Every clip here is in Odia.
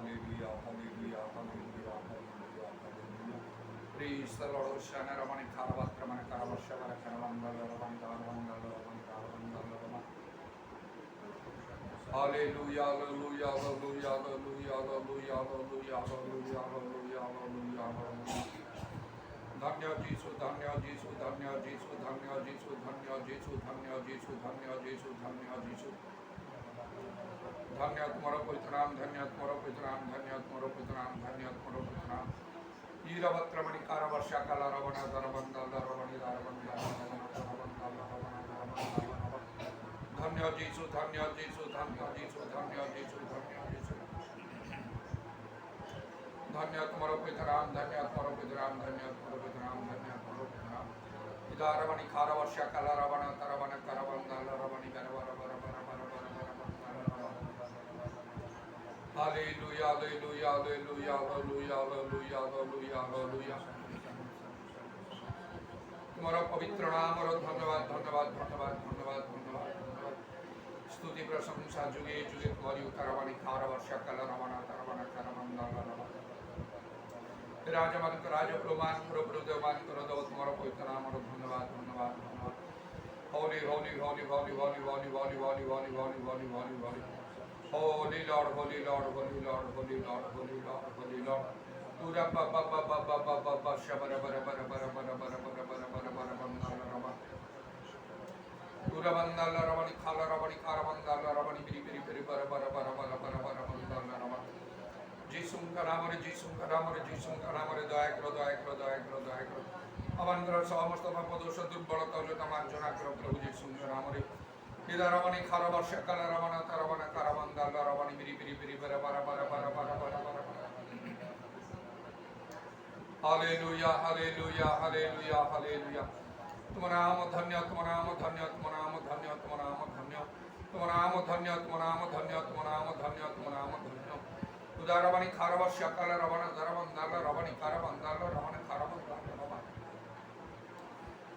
hallelujah, hallelujah, hallelujah, hallelujah, hallelujah. Praise the Lord. Shana Ramani Karavat Ramani Karavashavara Karavandala Ramani Karavandala Ramani Karavandala Ramani. Hallelujah, hallelujah, hallelujah, hallelujah, hallelujah, hallelujah, hallelujah, hallelujah, hallelujah, hallelujah. धन्य जीसु धन्य जीसु धन्य जीसु धन्य जीसु धन्य जीसु धन्य जीसु धन्य जीसु धन्य जीसु धन्य तुम्हारा पवित्र नाम धन्य तुम्हारा पवित्र नाम धन्य तुम्हारा पवित्र नाम धन्य तुम्हारा पवित्र नाम ईरवत्रमणि कारवर्षा काला रवण दरबंदल रवणि दरबंदल धन्य जीसु धन्य जीसु धन्य जीसु धन्य जीसु धन्य जीसु धन्य तुम्हारा पवित्र नाम धन्य तुम्हारा पवित्र नाम धन्य तुम्हारा पवित्र नाम धन्य तुम्हारा पवित्र नाम इदारवणि कारवर्षा काला रवण दरबंदल करबंदल रवणि गरवर Hallelujah, hallelujah, hallelujah, hallelujah, hallelujah, hallelujah, hallelujah. तुम्हारा पवित्र नाम और धन्यवाद धन्यवाद धन्यवाद धन्यवाद धन्यवाद धन्यवाद स्तुति प्रशंसा जुगे जुगे तुम्हारी उतरवाणी खार वर्षा कल रवाना तरवाना करमंदल रवा राजमान को राज प्रमाण करो प्रदेवान करो दो तुम्हारा पवित्र नाम और धन्यवाद धन्यवाद धन्यवाद holy holy holy holy holy holy holy holy holy holy holy holy holy Holy Lord, Holy Lord, Holy Lord, Holy Lord, Holy Lord, Holy Lord. Pura pa pa pa pa pa pa pa pa shabara bara bara bara bara bara bara bara bara bara bandala rama. Pura bandala ramani khala ramani kara bandala ramani biri biri biri bara bara bara bara bara bara bandala rama. Jisum ka naam re Jisum ka naam re Jisum ka naam re daya karo daya karo daya karo daya karo. Amangra samast papadosha durbalata jota manjana karo Prabhu Jisum ka naam re. Idaravani Karavarshya Kalaravana Taravana Karavandala Ravani Biri Biri Biri Bara Bara Bara Bara Bara Bara Bara Hallelujah, Hallelujah, Hallelujah, Hallelujah. Tumara naam dhanya, tumara naam dhanya, tumara naam dhanya, tumara naam dhanya, tumara naam dhanya, tumara naam dhanya, tumara naam dhanya, tumara naam dhanya. Udaravani Karavarshya Kalaravana Taravandala Ravani Karavandala Ravani Karavandala Ravani.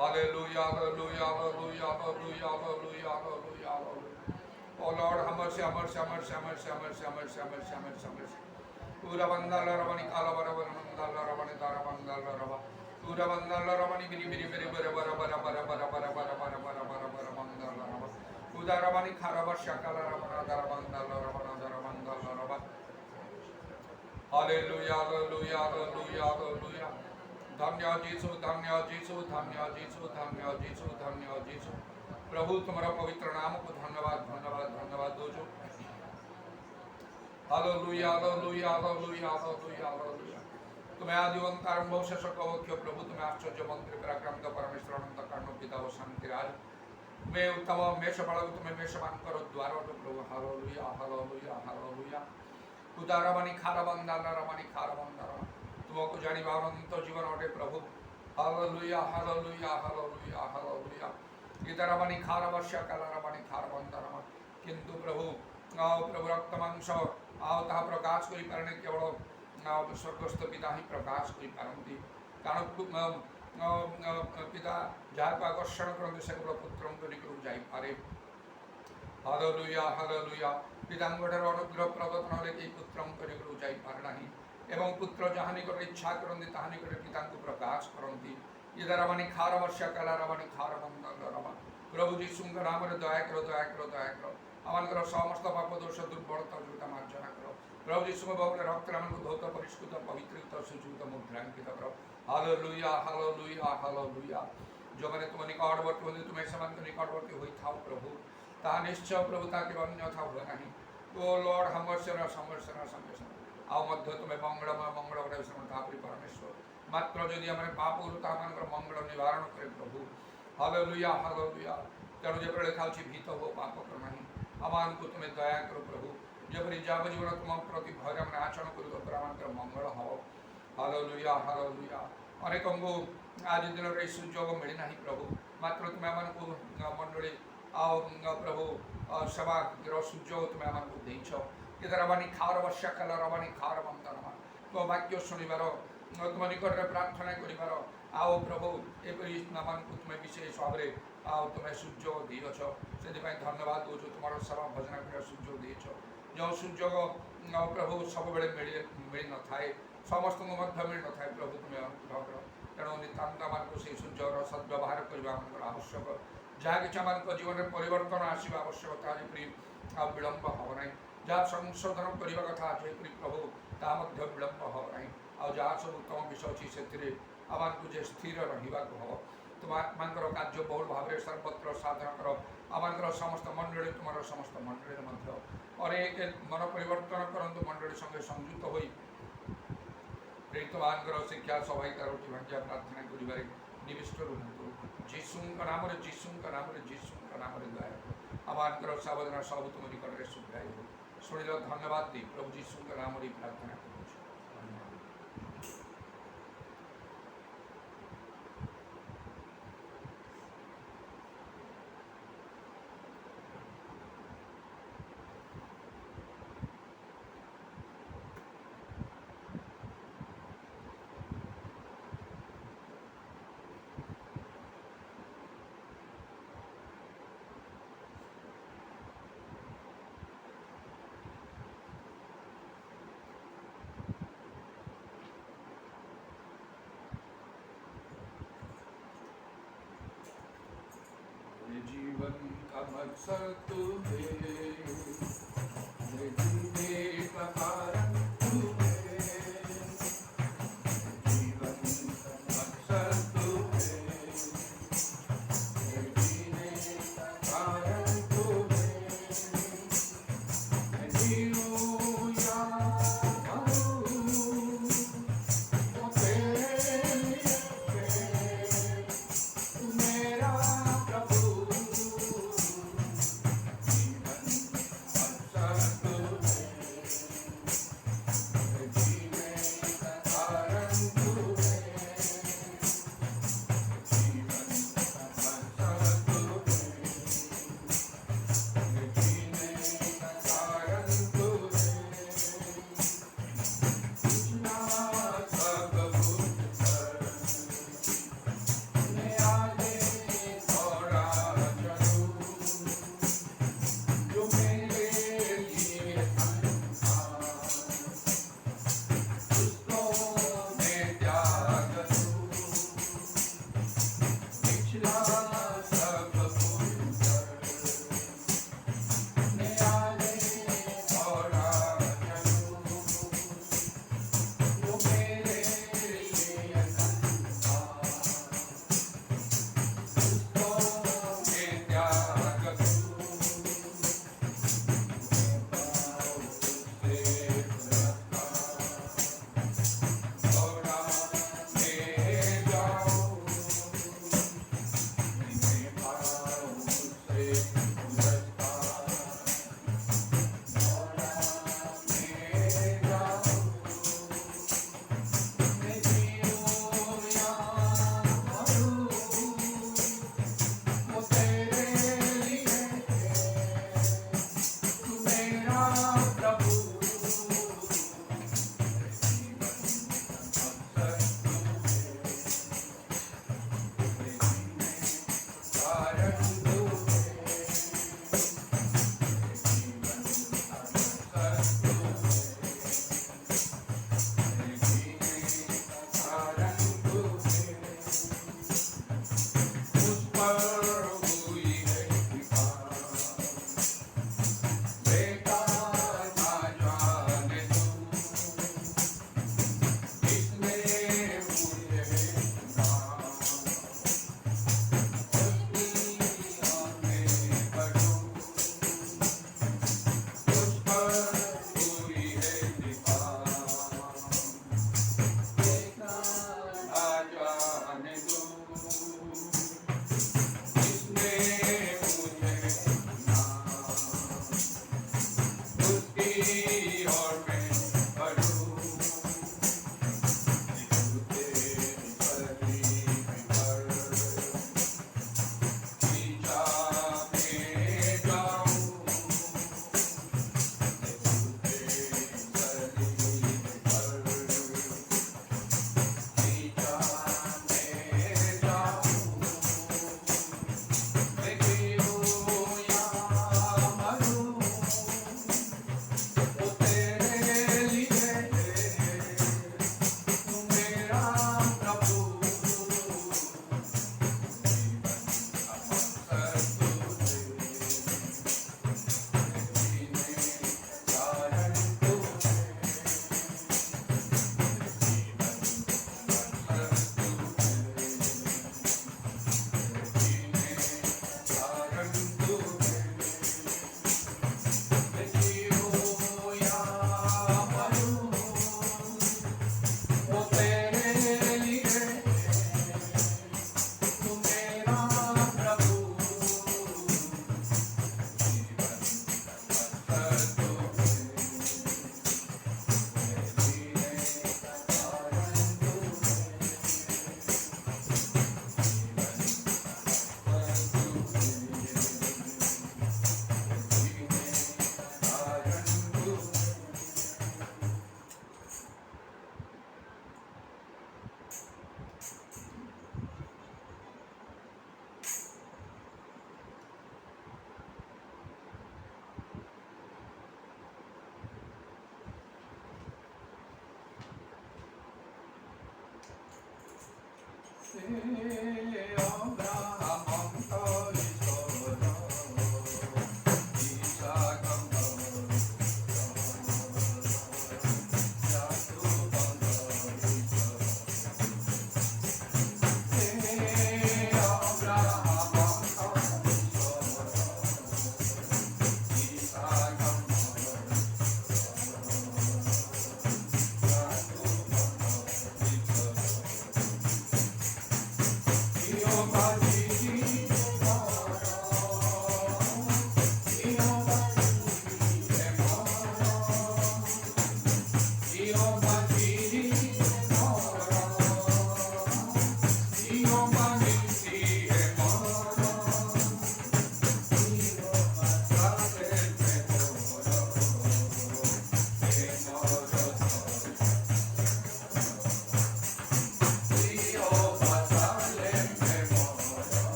Hallelujah, hallelujah, hallelujah, hallelujah, hallelujah, hallelujah, hallelujah. Oh Lord, have mercy, have mercy, have mercy, have mercy, have mercy, have mercy, have mercy, have mercy, have mercy. Pura bandala ravani kala bara bara bandala ravani dara bandala rava. Pura bandala ravani biri biri biri bara bara bara bara bara bara bara bara bara bara bara bandala rava. Pura ravani khara varsha kala ravana dara bandala ravana dara bandala rava. Hallelujah, hallelujah, hallelujah, hallelujah. धन्य जीसु धन्य जीसु धन्य जीसु धन्य जीसु धन्य जीसु प्रभु तुम्हारा पवित्र नाम को धन्यवाद धन्यवाद धन्यवाद दोजो hallelujah hallelujah hallelujah hallelujah hallelujah तुम्हें आदिवंत आरंभ शेष कवख्य प्रभु तुम्हें आश्चर्य मंत्री पराक्रम परमेश्वर अनंत कारणो पिता व शांति राज तुम्हें उत्तम मेष बल तुम्हें मेषमान करो द्वार प्रभु हालेलुया हालेलुया हालेलुया उदारमणि खारबंदल रमणि खारबंदल तुमको जानिबा अनंत जीवन अटे प्रभु हालेलुया हालेलुया हालेलुया हालेलुया इतरमणि खारवर्षा कलरमणि खारबंदरम किंतु प्रभु प्रभु रक्त मांस ताहा प्रकाश करि पारने केवल स्वर्गस्थ पिता ही प्रकाश करि पारंती कारण पिता जाहाको आकर्षण करते से केवल पुत्रं करिकु जाई पारे हालेलुया हालेलुया पितांगठार अनुग्रह प्रदत्तन हेले केहि पुत्रं करिकु जाई पारे नाही एवं पुत्र जहाँ निकट इच्छा करती ताहा निकट पिता को प्रकाश करती इधरमणि खारवर्षा कलारमणि खारबंदल रमा प्रभु जीशु नाम दया करो दया करो दया करो आमर समस्त पाप दोष दुर्बलता जोटा मार्जना करो प्रभु जीशु बहुल रक्त आमको धौत परिष्कृत पवित्रित सुचित मुद्रांकित करो हालेलुया हालेलुया हालेलुया जो मैंने तुम निकटवर्ती होती तुम्हें समान निकटवर्ती होई थाओ प्रभु ता निश्चय प्रभु ताके अन्यथा हुए नहीं ओ लॉर्ड हमर्षण समर्षण समर्षण आओ मध्य तुम्हें मंगलमय मंगल तापरी परमेश्वर मात्र यदि आम पाप ता मंगल निवारण करे प्रभु हालेलुया हालेलुया तेणु जब लिखा अच्छी भीत हो पाप कर नहीं आमान को तुम्हें दया करो प्रभु जपरी जाव जीवन तुम प्रति भय मैंने आचरण कर मंगल हो हालेलुया हालेलुया अनेक आज दिन सुजोग मिली ना प्रभु मात्र तुम्हें आमको मंडली आओ प्रभु सेवा सुजोग तुम्हें आमको देच इधरमणि खारवर्षा कलरमणि खारबंदरम तुम वाक्य शुणिबार तुम निकट प्रार्थना कर आओ प्रभु एपरी नामको तुम्हें विशेष भाव में आओ तुम्हें सुजोग दीच से धन्यवाद दौच तुम सेवा भजन कर सुजोग दीच ଯେଉଁ ସୁଯୋଗ ପ୍ରଭୁ ସବୁବେଳେ ମିଳିନଥାଏ, ସମସ୍ତଙ୍କୁ ମଧ୍ୟ ମିଳିନଥାଏ। ପ୍ରଭୁ ତୁମେ ଅନୁଗ୍ରହ କର। ତେଣୁ ନିତାନ୍ତ ଆମକୁ ସେହି ସୁଯୋଗର ସଦ୍ବ୍ୟବହାର କରିବା ଆମଙ୍କର ଆବଶ୍ୟକ। ଯାହା କିଛି ଆମମାନଙ୍କ ଜୀବନରେ ପରିବର୍ତ୍ତନ ଆସିବା ଆବଶ୍ୟକ, ତାହା ଯେପରି ଆଉ ବିଳମ୍ବ ହେବ ନାହିଁ। ଯାହା ସଂଶୋଧନ କରିବା କଥା ଯେପରି ପ୍ରଭୁ ତାହା ମଧ୍ୟ ବିଳମ୍ବ ହେବ ନାହିଁ। ଆଉ ଯାହା ସବୁ ଉତ୍ତମ ବିଷୟ ଅଛି ସେଥିରେ ଆମକୁ ଯେ ସ୍ଥିର ରହିବାକୁ ହେବ। ତୁମମାନଙ୍କର କାର୍ଯ୍ୟ ବହୁଳ ଭାବରେ ସର୍ବତ୍ର ସାଧନ କର। ଆମମାନଙ୍କର ସମସ୍ତ ମଣ୍ଡଳୀ, ତୁମର ସମସ୍ତ ମଣ୍ଡଳୀରେ ମଧ୍ୟ ଅନେକ ମନ ପରିବର୍ତ୍ତନ କରନ୍ତୁ। ମଣ୍ଡଳୀ ସଙ୍ଗେ ସଂଯୁକ୍ତ ହୋଇ ତୁମମାନଙ୍କର ଶିକ୍ଷା ସହାୟିକା ରୋଟି ଭାଙ୍ଗିବା ପ୍ରାର୍ଥନା କରିବାରେ ନିବିଷ୍ଟ ରୁହନ୍ତୁ। ଯୀଶୁଙ୍କ ନାମରେ, ଯୀଶୁଙ୍କ ନାମରେ, ଯୀଶୁଙ୍କ ନାମରେ ଦୟା କର। ଆମମାନଙ୍କର ସାବଧାନ ସବୁ ତୁମ ନିକଟରେ ଶୁଭ୍ରାଇ ହେଉ। ଶୁଣିଲ ଧନ୍ୟବାଦ ଦେଇ ପ୍ରଭୁ ଯୀଶୁଙ୍କ ନାମରେ ପ୍ରାର୍ଥନା କରୁଛୁ। जीवन का मकसद तू है, जीने का कारण तू है। जीवन का मकसद तू है, जीने का कारण तू है। मैं जीऊं या मरूं, वो तेरे लिए तू मेरा प्रभु।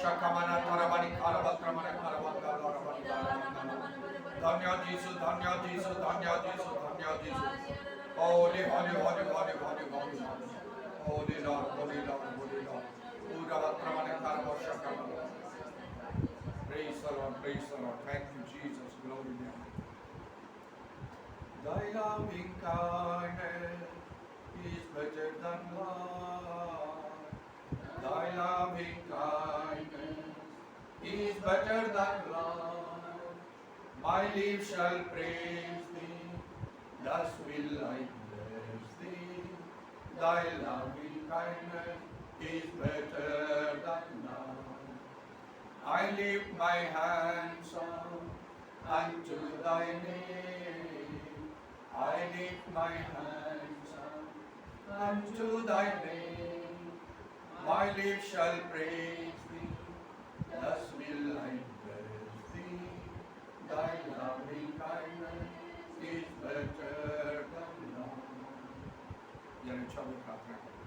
Shakamana Taramani Karabatramana Karabanda Laramani Dhanya Jesu, Dhanya Jesu, Dhanya Jesu, Dhanya Jesu. Holy, holy, holy, holy, holy, holy, holy Lord, holy Lord, holy Lord. Urabatramana Karabashakamana. Praise the Lord, praise the Lord. Thank you, Jesus. Glory to God. Thy loving kindness is better than life. Thy loving kindness is better than life. My lips shall praise thee, thus will I bless thee. Thy loving kindness is better than life. I lift my hands up unto thy name. I lift my hands up unto thy name. My lips shall praise thee, thus will I bless thee. Thy loving kindness is better than life. यानी छवि प्रार्थना करें.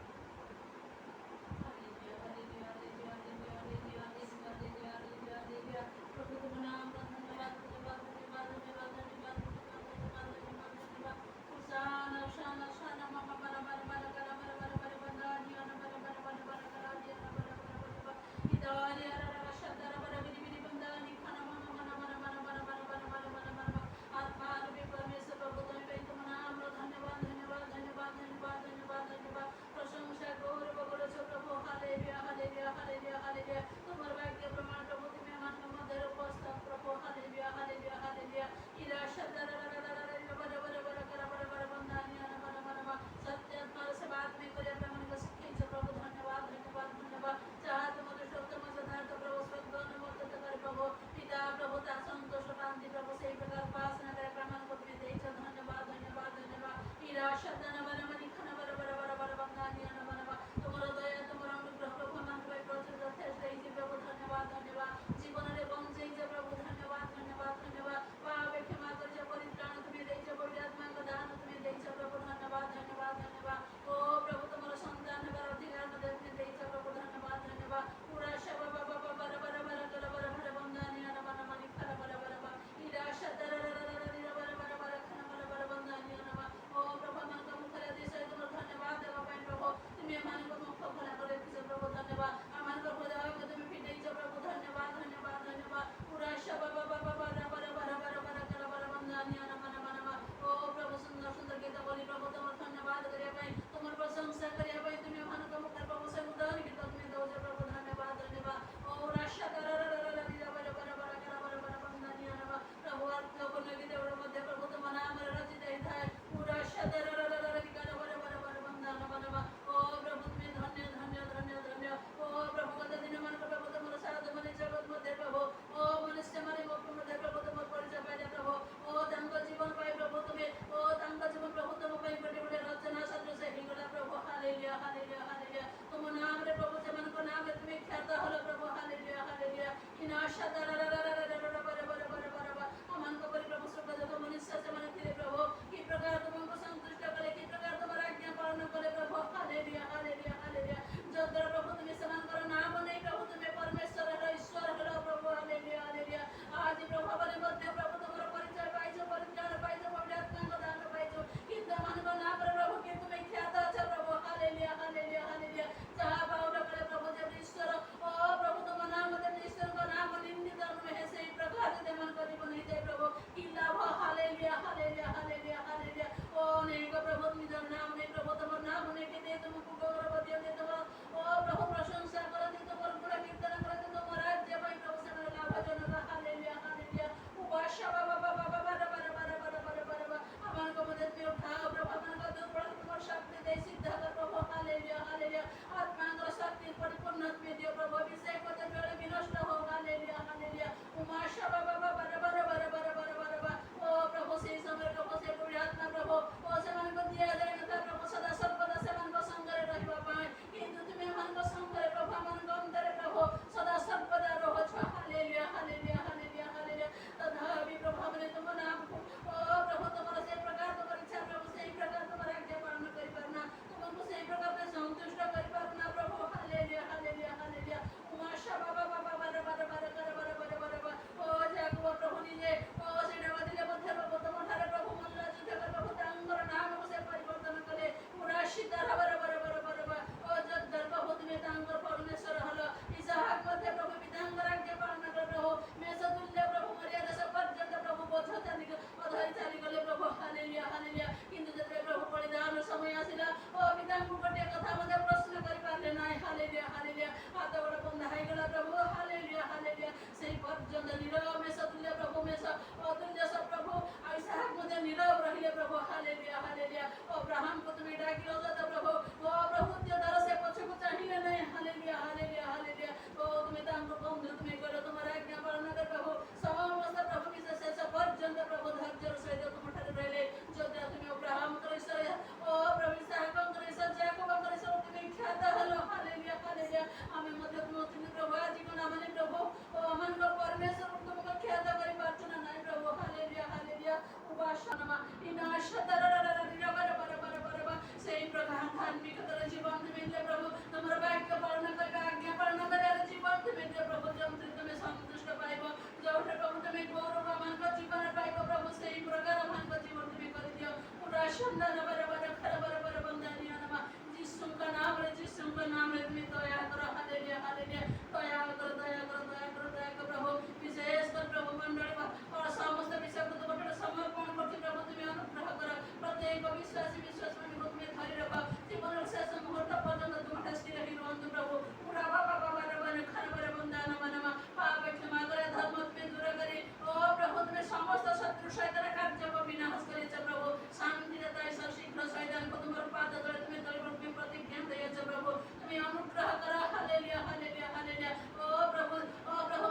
সেই প্রকার ধার্মিকতার জীবন তুমি দিলে প্রভু, তোমার বাক্য পালন করিবে, আজ্ঞা পালন করিবার জীবন তুমি দিলে প্রভু, যেমন তুমি সন্তুষ্ট পাইব, ଯୋଉଠି ପ୍ରଭୁ ତୁମେ ଗୌରବ ମାନଙ୍କ ଜୀବନ ପାଇବ ପ୍ରଭୁ, ସେଇ ପ୍ରକାର ମାନଙ୍କ ଜୀବନ ତୁମେ କରିଦିଅ। ପୁରା ସୁନ୍ଦର ଯୀଶୁଙ୍କ ନାମରେ, ଯୀଶୁଙ୍କ ନାମରେ ତୁମେ ଦୟା କର। Hallelujah hallelujah. ଦୟା କର, ଦୟା କର, ଦୟା କର, ଦୟା କର ପ୍ରଭୁ। ବିଶେଷ କରି ପ୍ରଭୁ ମଣ୍ଡଳୀ ସମସ୍ତ ବିଷୟକୁ ତୁମ ଠାରେ ସମର୍ପଣ କରୁଛି ପ୍ରଭୁ, ତୁମେ ଅନୁଗ୍ରହ କର। ପ୍ରତ୍ୟେକ ବିଶ୍ୱାସୀ ବିଶ୍ୱାସୀମାନଙ୍କୁ ତୁମେ ଧରି ରଖ, ଜୀବନର ଶେଷ ମୁହୂର୍ତ୍ତ ପର୍ଯ୍ୟନ୍ତ ତୁମ ଠାରେ ସ୍ଥିର ହୋଇ ରୁହନ୍ତୁ ପ୍ରଭୁ। ପୁରା ବାବା ପାପ କ୍ଷମା କରେ, ଧର୍ମ ତୁମେ ଦୂର କରି, ଓ ପ୍ରଭୁ ତୁମେ ସମସ୍ତ ଶତ୍ରୁ ସୈତାନ କାର୍ଯ୍ୟକୁ ବିନାଶ କରିଛ ପ୍ରଭୁ। ଶାନ୍ତିରେ ତାଇସ ଶୀଘ୍ର ସୈତାନକୁ ତୁମର ପାଦ ତଳେ ତୁମେ ଦଳିବ, ତୁମେ ପ୍ରତିଜ୍ଞା ଦେଇଛ ପ୍ରଭୁ, ତୁମେ ଅନୁଗ୍ରହ କର। Hallelujah hallelujah hallelujah. ଓ ପ୍ରଭୁ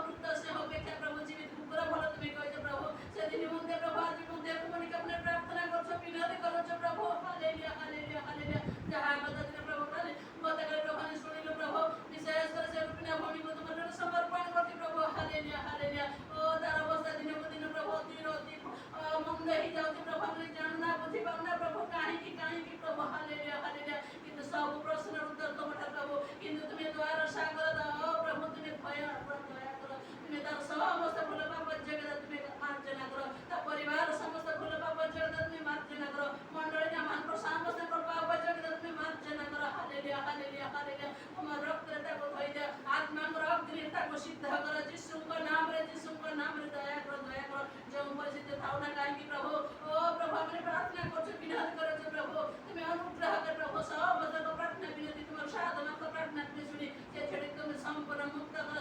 ମୃତ ସ୍ନେହ ଅପେକ୍ଷା ପ୍ରଭୁ ଜୀବିତ କୁକୁର ଭଲ ତୁମେ କହିଛ ପ୍ରଭୁ। ସେଦିନ ମଧ୍ୟ ପ୍ରଭୁ ଆଜି ମଧ୍ୟ ତୁମ ନିକଟରେ ପ୍ରାର୍ଥନା କରୁଛ, ବିନତି କରୁଛ ପ୍ରଭୁ। Hallelujah hallelujah hallelujah. ଯାହା ଗତ ଦିନ ପ୍ରଭୁ ଗତକାଲି ପ୍ରଭୁ ଆମେ ଶୁଣିଲୁ ପ୍ରଭୁ, ବିଶେଷ କରି ସେ ରୁପିନା ଭଉଣୀକୁ ତୁମର ସମର୍ପଣ କରୁଛି ପ୍ରଭୁ। Hallelujah hallelujah. ଓ ତାର ଅବସ୍ଥା ଦିନକୁ ଦିନ ପ୍ରଭୁ ଅତି ମନ୍ଦ ହେଇଯାଉଛି ପ୍ରଭୁ, ଆମେ ଜାଣୁନା ବୁଝିପାରୁନା ପ୍ରଭୁ କାହିଁକି ପ୍ରଭୁ। Hallelujah hallelujah. କିନ୍ତୁ ସବୁ ପ୍ରଶ୍ନର ଉତ୍ତର ତୁମଠାରୁ ପ୍ରଭୁ, କିନ୍ତୁ ତୁମେ ଦ୍ୱାର ସାଗର ଦାଅ ପ୍ରଭୁ, ତୁମେ ଦୟା କର। ତୁମେ ତାର ସମସ୍ତ ଭଲ ପାପ ଜଗତ ତୁମେ ମାର୍ଜନା କର, ତା ପରିବାର ସମସ୍ତ ଭଲ ପାପ ଜଗତ ତୁମେ ମାର୍ଜନା କର, ମଣ୍ଡଳୀ ମାନଙ୍କର ସମସ୍ତ ପାପ ଜଗତ ତୁମେ ମାର୍ଜନା କର। Hallelujah hallelujah hallelujah. ତୁମର ରକ୍ତରେ ତାକୁ ଧୋଇଦିଅ, ଆତ୍ମାଙ୍କର ଅଗ୍ନିରେ ତାକୁ ସିଦ୍ଧ କର। ଯୀଶୁଙ୍କ ନାମରେ, ଯୀଶୁଙ୍କ ନାମରେ ଦୟା କର, ଦୟା କର। ଯେଉଁ ପରିସ୍ଥିତି ଥାଉ ନା କାହିଁକି ପ୍ରଭୁ, ଓ ପ୍ରଭୁ ଆମେ ପ୍ରାର୍ଥନା କରୁଛୁ, ବିନତି କରୁଛୁ ପ୍ରଭୁ, ତୁମେ ଅନୁଗ୍ରହ କର ପ୍ରଭୁ। ସମସ୍ତଙ୍କ ପ୍ରାର୍ଥନା ବିନତି ତୁମର ସାଧନାଙ୍କ ପ୍ରାର୍ଥନା ତୁମେ ଶୁଣି ସେ ଛେଡ଼ି ତୁମେ ସମ୍ପୂର୍ଣ୍ଣ ମୁକ୍ତ କର,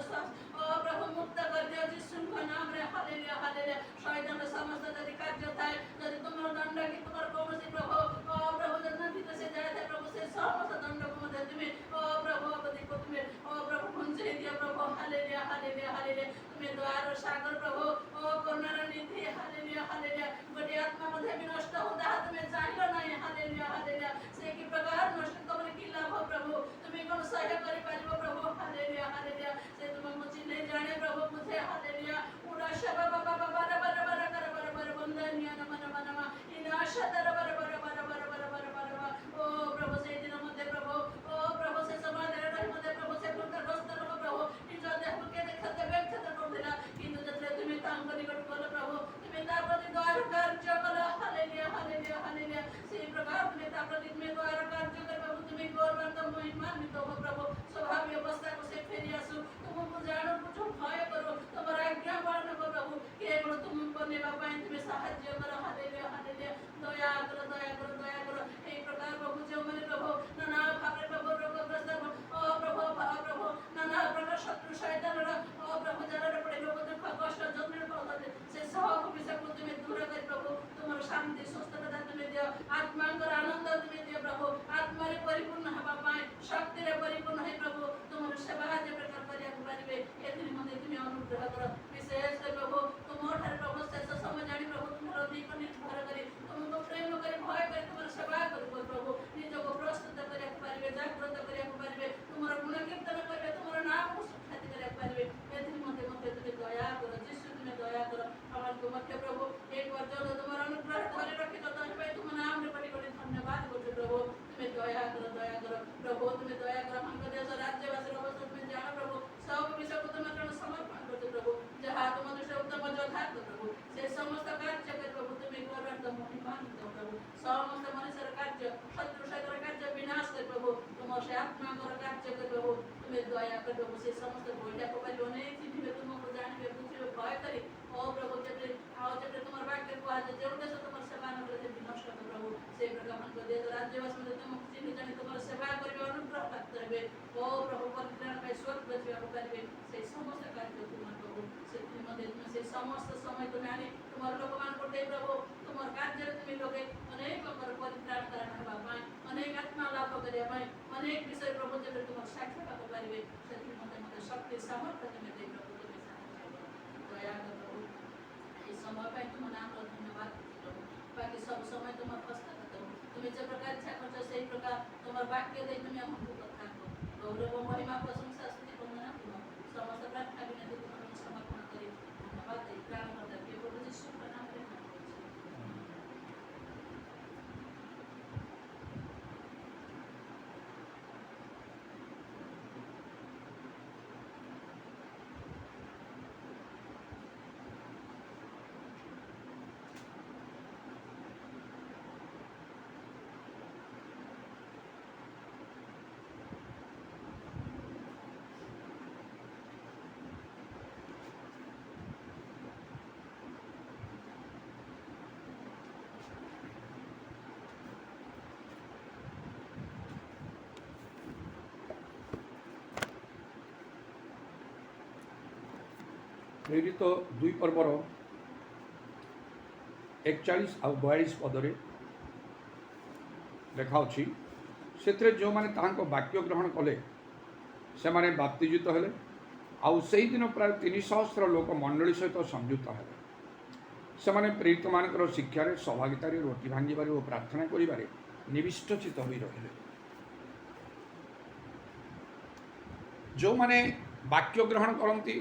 ଓ ପ୍ରଭୁ ମୁକ୍ତ କରିଦିଅ ଯୀଶୁଙ୍କ ନାମରେ। Hallelujah hallelujah. ଶୈତାନର ସମସ୍ତ ଯଦି କାର୍ଯ୍ୟ ଥାଏ, ଯଦି ତୁମର ଦଣ୍ଡ କି ତୁମର କୌଣସି ପ୍ରଭୁ, ଓ ପ୍ରଭୁ ଯଦି ସେ ଯାଇଥାଏ ପ୍ରଭୁ, ସେ ସମସ୍ତ ଦଣ୍ଡକୁ ମଧ୍ୟ ତୁମେ ଓ ପ୍ରଭୁ ଅବଧିକୁ ତୁମେ ଓ ପ୍ରଭୁ ଘୁଞ୍ଚେଇ ଦିଅ ପ୍ରଭୁ। Hallelujah hallelujah hallelujah. ତୁମେ ଦ୍ୱାର ସାଗର ପ୍ରଭୁ, ଓ କରୁଣାର ନିଧି। Hallelujah hallelujah. ଗୋଟିଏ ଆତ୍ମା ମଧ୍ୟ ବି ନଷ୍ଟ ହଉ ତାହା ତୁମେ ଜାଣିଲ ନାହିଁ। Hallelujah hallelujah. ସେ କି ପ୍ରକାର ନଷ୍ଟ ତମର କି ଲାଭ ପ୍ରଭୁ, ତୁମେ କ'ଣ ସହ୍ୟ କରିପାରିବ ପ୍ରଭୁ। Hallelujah hallelujah. ସେ ତୁମକୁ ଚିହ୍ନେ ଜାଣେ ପ୍ରଭୁ, ବୁଝେ। ହାଲେଲୁୟା। ଉଡ଼ା ଶବା ବାବା ବାବା ର ବାର ବାର କର ବାର ବାର ବନ୍ଦନିଆ ନମନ ମନମା ଇନା ଶତର ବାର ବାର ବାର ବାର ବାର ବାର ବାର। ଓ ପ୍ରଭୁ ସେଇ ଦିନ ମଧ୍ୟ ପ୍ରଭୁ, ଓ ପ୍ରଭୁ ସେ ସମାଜରେ ରହି ମଧ୍ୟ ପ୍ରଭୁ ସେ ଦୁର୍ଗଗ୍ରସ୍ତ ଲୋକ ପ୍ରଭୁ ନିଜ ଦେହକୁ କେତେ କ୍ଷତ କରୁଥିଲା, କିନ୍ତୁ ଯେତେବେଳେ ତୁମେ ତାଙ୍କ ନିକଟକୁ ଗଲ ପ୍ରଭୁ, ତୁମେ ତା ପ୍ରତି ଦୟାର କାର୍ଯ୍ୟ କଲ। Hallelujah hallelujah hallelujah. ସେଇ ପ୍ରକାର ତୁମେ ତା ପ୍ରତି ତୁମେ ଦୟାର କାର୍ଯ୍ୟ କରି ପ୍ରଭୁ, ତୁମେ ଗୌରବାନ୍ୱିତ ମହିମାନ୍ୱିତ ହୋ ପ୍ରଭୁ। ସ୍ୱଭାବିକ ଅବସ୍ଥାକୁ ସେ ଫେରି ଆସୁ, ତୁମକୁ ଜାଣୁ ବୁଝୁ, ଭୟ କରୁ, ତୁମର ଆଜ୍ଞା ପାଳନ କର ପ୍ରଭୁ। କେବଳ ତୁମକୁ ବନେଇବା ପାଇଁ ତୁମେ ସାହାଯ୍ୟ କର। Hallelujah hallelujah. ଦୟା କର, ଦୟା କର, ଦୟା କର। ଏହି ପ୍ରକାର ପ୍ରଭୁ ଯେଉଁମାନେ ପ୍ରଭୁ ନାନା ଭାବରେ ପ୍ରଭୁ ରୋଗଗ୍ରସ୍ତ, ଓ ପ୍ରଭୁ ନାନା ପ୍ରକାର ଶତ୍ରୁ ସୈତାନର, ଓ ପ୍ରଭୁ ଜାଲରେ ପଡ଼ି ଲୋକ ଦୁଃଖ କଷ୍ଟ ଯନ୍ତ୍ରଣା ପାଉଛନ୍ତି, ସେ ସବୁ ବିଷୟକୁ ତୁମେ ଦୂର କରି ପ୍ରଭୁ ତୁମର ଶାନ୍ତି ସୁସ୍ଥତା ତୁମେ ଦିଅ, ଆତ୍ମାଙ୍କର ଆନନ୍ଦ ତୁମେ ଦିଅ ପ୍ରଭୁ। ଆତ୍ମାରେ ପରିପୂର୍ଣ୍ଣ ହେବା ପାଇଁ, ଶକ୍ତିରେ ପରିପୂର୍ଣ୍ଣ ହେଇ ପ୍ରଭୁ ତୁମର ସେବା ଯେ ପ୍ରକାର କରିବାକୁ ପାରିବେ, ଏଥିରେ ମଧ୍ୟ ତୁମେ ଅନୁଗ୍ରହ କର। ବିଶେଷ କରି ପ୍ରଭୁ ତୁମଠାରେ ପ୍ରଭୁ ଶେଷ ସମୟ ଜାଣି ପ୍ରଭୁ ତୁମର ଅଧିକ ନିର୍ଭର କରି, ତୁମକୁ ପ୍ରେମ କରି, ଭୟ କରି ତୁମର ସେବା କରିବ ପ୍ରଭୁ। ନିଜକୁ ପ୍ରସ୍ତୁତ କରିବାକୁ ପାରିବେ, ଜାଗ୍ରତ କରିବାକୁ ପାରିବେ, ତୁମର ଗୁଣ କୀର୍ତ୍ତନ କରିବେ, ତୁମର ନାମକୁ ସୁଖ୍ୟାତି କରିବାକୁ ପାରିବେ। ଏଥିରେ ମଧ୍ୟ ତୁମେ ଦୟା କର ଯୀଶୁ, ତୁମେ ଦୟା କର ଆମକୁ ମଧ୍ୟ ପ୍ରଭୁ। এই পর্যন্ত তোমার অনুগ্রহ ধরে রাখিত, তবে তোমার নামে পড়ি করে ধন্যবাদ করছো প্রভু। তুমি দয়া করো প্রভু, তুমি দয়া করো। আমাদের দেশ রাজ্যবাসীর অবস্থা তুমি জানো প্রভু, সব বিষয়কে তোমার জন্য সমর্পণ করছো প্রভু। যাহা তোমাদের সে উত্তম যথার্থ প্রভু, সেই সমস্ত কার্য করে প্রভু তুমি গৌরবান্বিত মহিমান্বিত প্রভু। সমস্ত মানুষের কার্য, শত্রু শত্রুর কার্য বিনাশ করে প্রভু, তোমার সে আত্মাঙ্গর কার্য করে প্রভু তুমি দয়া করে প্রভু। সেই সমস্ত বইটাকে পারি অনেক চিঠিবে তোমাকে জানিবে, বুঝিবে, ভয় করি। ও প্রভু যেতে তোমার বাক্যের কুহাযায় যে উদ্দেশ্য তোমার সেবা ন করে বিনষ্ট হবে প্রভু, সেই প্রকার আমাকে দিয়ে রাজ্যবাসী মধ্যে তোমাকে চিহ্নি জানি তোমার সেবা করবে, অনুগ্রহ প্রাপ্ত হবে। ও প্রভু পরিত্রাণ পাই স্বর্গ যাওয়া পারবে, সেই সমস্ত কার্য তোমার প্রভু। ସେଥି ମଧ୍ୟ ତୁମେ ସେ ସମସ୍ତ ସମୟ ତୁମେ ଆଣି ତୁମର ଲୋକମାନଙ୍କୁ ଦେଇ ପ୍ରଭୁ, ତୁମର କାର୍ଯ୍ୟରେ ତୁମେ ଲୋକେ ଅନେକଙ୍କର ପରିତ୍ରାଣ କାରଣ ହେବା ପାଇଁ, ଅନେକ ଆତ୍ମା ଲାଭ କରିବା ପାଇଁ, ଅନେକ ବିଷୟ ପ୍ରଭୁ ଯେବେ ତୁମର ସାକ୍ଷୀ ପାଖ ପାରିବେ, ସେଥି ମୋତେ ଶକ୍ତି ସାମର୍ଥ୍ୟ ତୁମେ ଦେଇ ପ୍ରଭୁ ତୁମେ ଦୟା କର ପ୍ରଭୁ। এই সময় পাই তোমার নাম ধন্যবাদ প্রভু। বাকি সব সময় তোমার হস্তগত, তুমি যে প্রকার ইচ্ছা করছো সেই প্রকার তোমার বাক্য দিয়ে তুমি আমাকে কথা গৌরব মহিমা প্রশংসা স্তুতি বন্দনা তোমার সমস্ত প্রার্থনা বিনতি তোমার সমর্পণ করি ধন্যবাদ এই প্রাণ প্রভু যিশুর নামে ପ୍ରେରିତ 2 ପର୍ବର 41 ଆଉ 42 ପଦରେ ଲେଖା ଅଛି, ସେଥିରେ ଯେଉଁମାନେ ତାହାଙ୍କ ବାକ୍ୟ ଗ୍ରହଣ କଲେ ସେମାନେ ବାପ୍ତିଜିତ ହେଲେ। ଆଉ ସେହିଦିନ ପ୍ରାୟ 300 ଲୋକ ମଣ୍ଡଳୀ ସହିତ ସଂଯୁକ୍ତ ହେଲେ। ସେମାନେ ପ୍ରେରିତମାନଙ୍କର ଶିକ୍ଷାରେ, ସହଭାଗିତାରେ, ରୋଟି ଭାଙ୍ଗିବାରେ ଓ ପ୍ରାର୍ଥନା କରିବାରେ ନିବିଷ୍ଟଚିତ ହୋଇ ରହିଲେ। ଯେଉଁମାନେ ବାକ୍ୟ ଗ୍ରହଣ କରନ୍ତି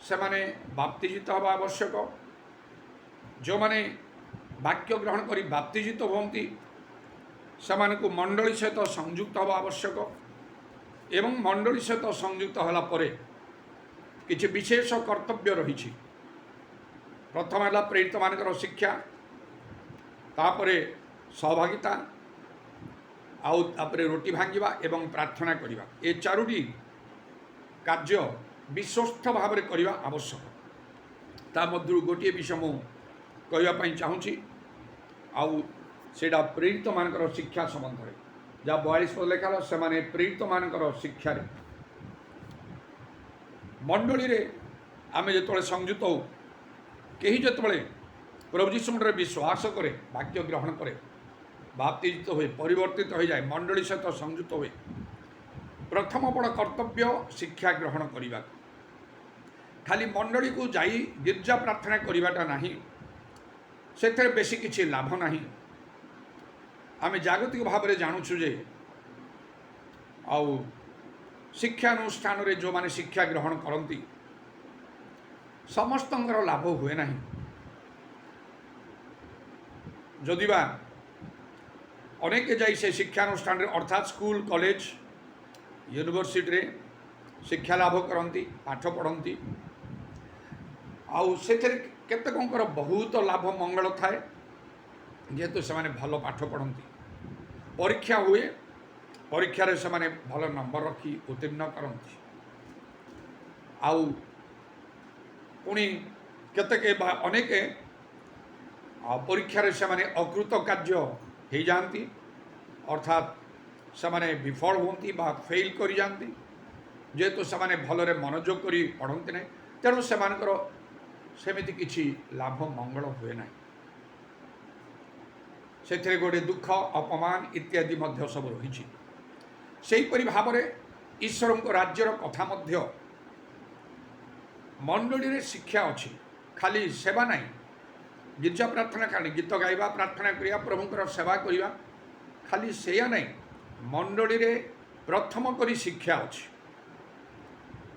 ସେମାନେ ବାପ୍ତିଜିତ ହେବା ଆବଶ୍ୟକ। ଯେଉଁମାନେ ବାକ୍ୟ ଗ୍ରହଣ କରି ବାପ୍ତିଜିତ ହୁଅନ୍ତି ସେମାନଙ୍କୁ ମଣ୍ଡଳୀ ସହିତ ସଂଯୁକ୍ତ ହେବା ଆବଶ୍ୟକ। ଏବଂ ମଣ୍ଡଳୀ ସହିତ ସଂଯୁକ୍ତ ହେଲା ପରେ କିଛି ବିଶେଷ କର୍ତ୍ତବ୍ୟ ରହିଛି। ପ୍ରଥମ ହେଲା ପ୍ରେରିତମାନଙ୍କର ଶିକ୍ଷା, ତାପରେ ସହଭାଗିତା, ଆଉ ତାପରେ ରୋଟି ଭାଙ୍ଗିବା ଏବଂ ପ୍ରାର୍ଥନା କରିବା। ଏ ଚାରୋଟି କାର୍ଯ୍ୟ ବିଶ୍ୱସ୍ତ ଭାବରେ କରିବା ଆବଶ୍ୟକ। ତା ମଧ୍ୟରୁ ଗୋଟିଏ ବିଷୟ ମୁଁ କହିବା ପାଇଁ ଚାହୁଁଛି, ଆଉ ସେଇଟା ପ୍ରେରିତମାନଙ୍କର ଶିକ୍ଷା ସମ୍ବନ୍ଧରେ। ଯାହା 42 ପଦ ଲେଖା ହେଲା, ସେମାନେ ପ୍ରେରିତମାନଙ୍କର ଶିକ୍ଷାରେ। ମଣ୍ଡଳୀରେ ଆମେ ଯେତେବେଳେ ସଂଯୁକ୍ତ ହେଉ, କେହି ଯେତେବେଳେ ପ୍ରଭୁ ଯୀଶୁଙ୍କର ବିଶ୍ୱାସ କରେ, ବାକ୍ୟ ଗ୍ରହଣ କରେ, ବାପ୍ତିଜିତ ହୁଏ, ପରିବର୍ତ୍ତିତ ହୋଇଯାଏ, ମଣ୍ଡଳୀ ସହିତ ସଂଯୁକ୍ତ ହୁଏ, ପ୍ରଥମ ବଡ଼ କର୍ତ୍ତବ୍ୟ ଶିକ୍ଷା ଗ୍ରହଣ କରିବା। ଖାଲି ମଣ୍ଡଳୀକୁ ଯାଇ ଗିର୍ଜା ପ୍ରାର୍ଥନା କରିବାଟା ନାହିଁ, ସେଥିରେ ବେଶୀ କିଛି ଲାଭ ନାହିଁ। ଆମେ ଜାଗତିକ ଭାବରେ ଜାଣୁଛୁ ଯେ ଆଉ ଶିକ୍ଷାନୁଷ୍ଠାନରେ ଯେଉଁମାନେ ଶିକ୍ଷା ଗ୍ରହଣ କରନ୍ତି ସମସ୍ତଙ୍କର ଲାଭ ହୁଏ ନାହିଁ। ଯଦିବା ଅନେକ ଯାଇ ସେ ଶିକ୍ଷାନୁଷ୍ଠାନରେ ଅର୍ଥାତ୍ ସ୍କୁଲ, କଲେଜ, ୟୁନିଭର୍ସିଟିରେ ଶିକ୍ଷା ଲାଭ କରନ୍ତି, ପାଠ ପଢ଼ନ୍ତି, ଆଉ ସେଥିରେ କେତେକଙ୍କର ବହୁତ ଲାଭ ମଙ୍ଗଳ ଥାଏ, ଯେହେତୁ ସେମାନେ ଭଲ ପାଠ ପଢ଼ନ୍ତି। ପରୀକ୍ଷା ହୁଏ, ପରୀକ୍ଷାରେ ସେମାନେ ଭଲ ନମ୍ବର ରଖି ଉତ୍ତୀର୍ଣ୍ଣ କରନ୍ତି। ଆଉ ପୁଣି କେତେକ ବା ଅନେକ ପରୀକ୍ଷାରେ ସେମାନେ ଅକୃତ କାର୍ଯ୍ୟ ହେଇଯାଆନ୍ତି, ଅର୍ଥାତ୍ ସେମାନେ ବିଫଳ ହୁଅନ୍ତି ବା ଫେଲ୍ କରିଯାଆନ୍ତି, ଯେହେତୁ ସେମାନେ ଭଲରେ ମନୋଯୋଗ କରି ପଢ଼ନ୍ତି ନାହିଁ। ତେଣୁ ସେମାନଙ୍କର ସେମିତି କିଛି ଲାଭ ମଙ୍ଗଳ ହୁଏ ନାହିଁ। ସେଥିରେ ଗୋଟେ ଦୁଃଖ, ଅପମାନ ଇତ୍ୟାଦି ମଧ୍ୟ ସବୁ ରହିଛି। ସେହିପରି ଭାବରେ ଈଶ୍ୱରଙ୍କ ରାଜ୍ୟର କଥା ମଧ୍ୟ ମଣ୍ଡଳୀରେ ଶିକ୍ଷା ଅଛି, ଖାଲି ସେବା ନାହିଁ। ଗିର୍ଜା ପ୍ରାର୍ଥନା ଖାଲି ଗୀତ ଗାଇବା, ପ୍ରାର୍ଥନା କରିବା, ପ୍ରଭୁଙ୍କର ସେବା କରିବା, ଖାଲି ସେଇଆ ନାହିଁ। ମଣ୍ଡଳୀରେ ପ୍ରଥମ କରି ଶିକ୍ଷା ଅଛି।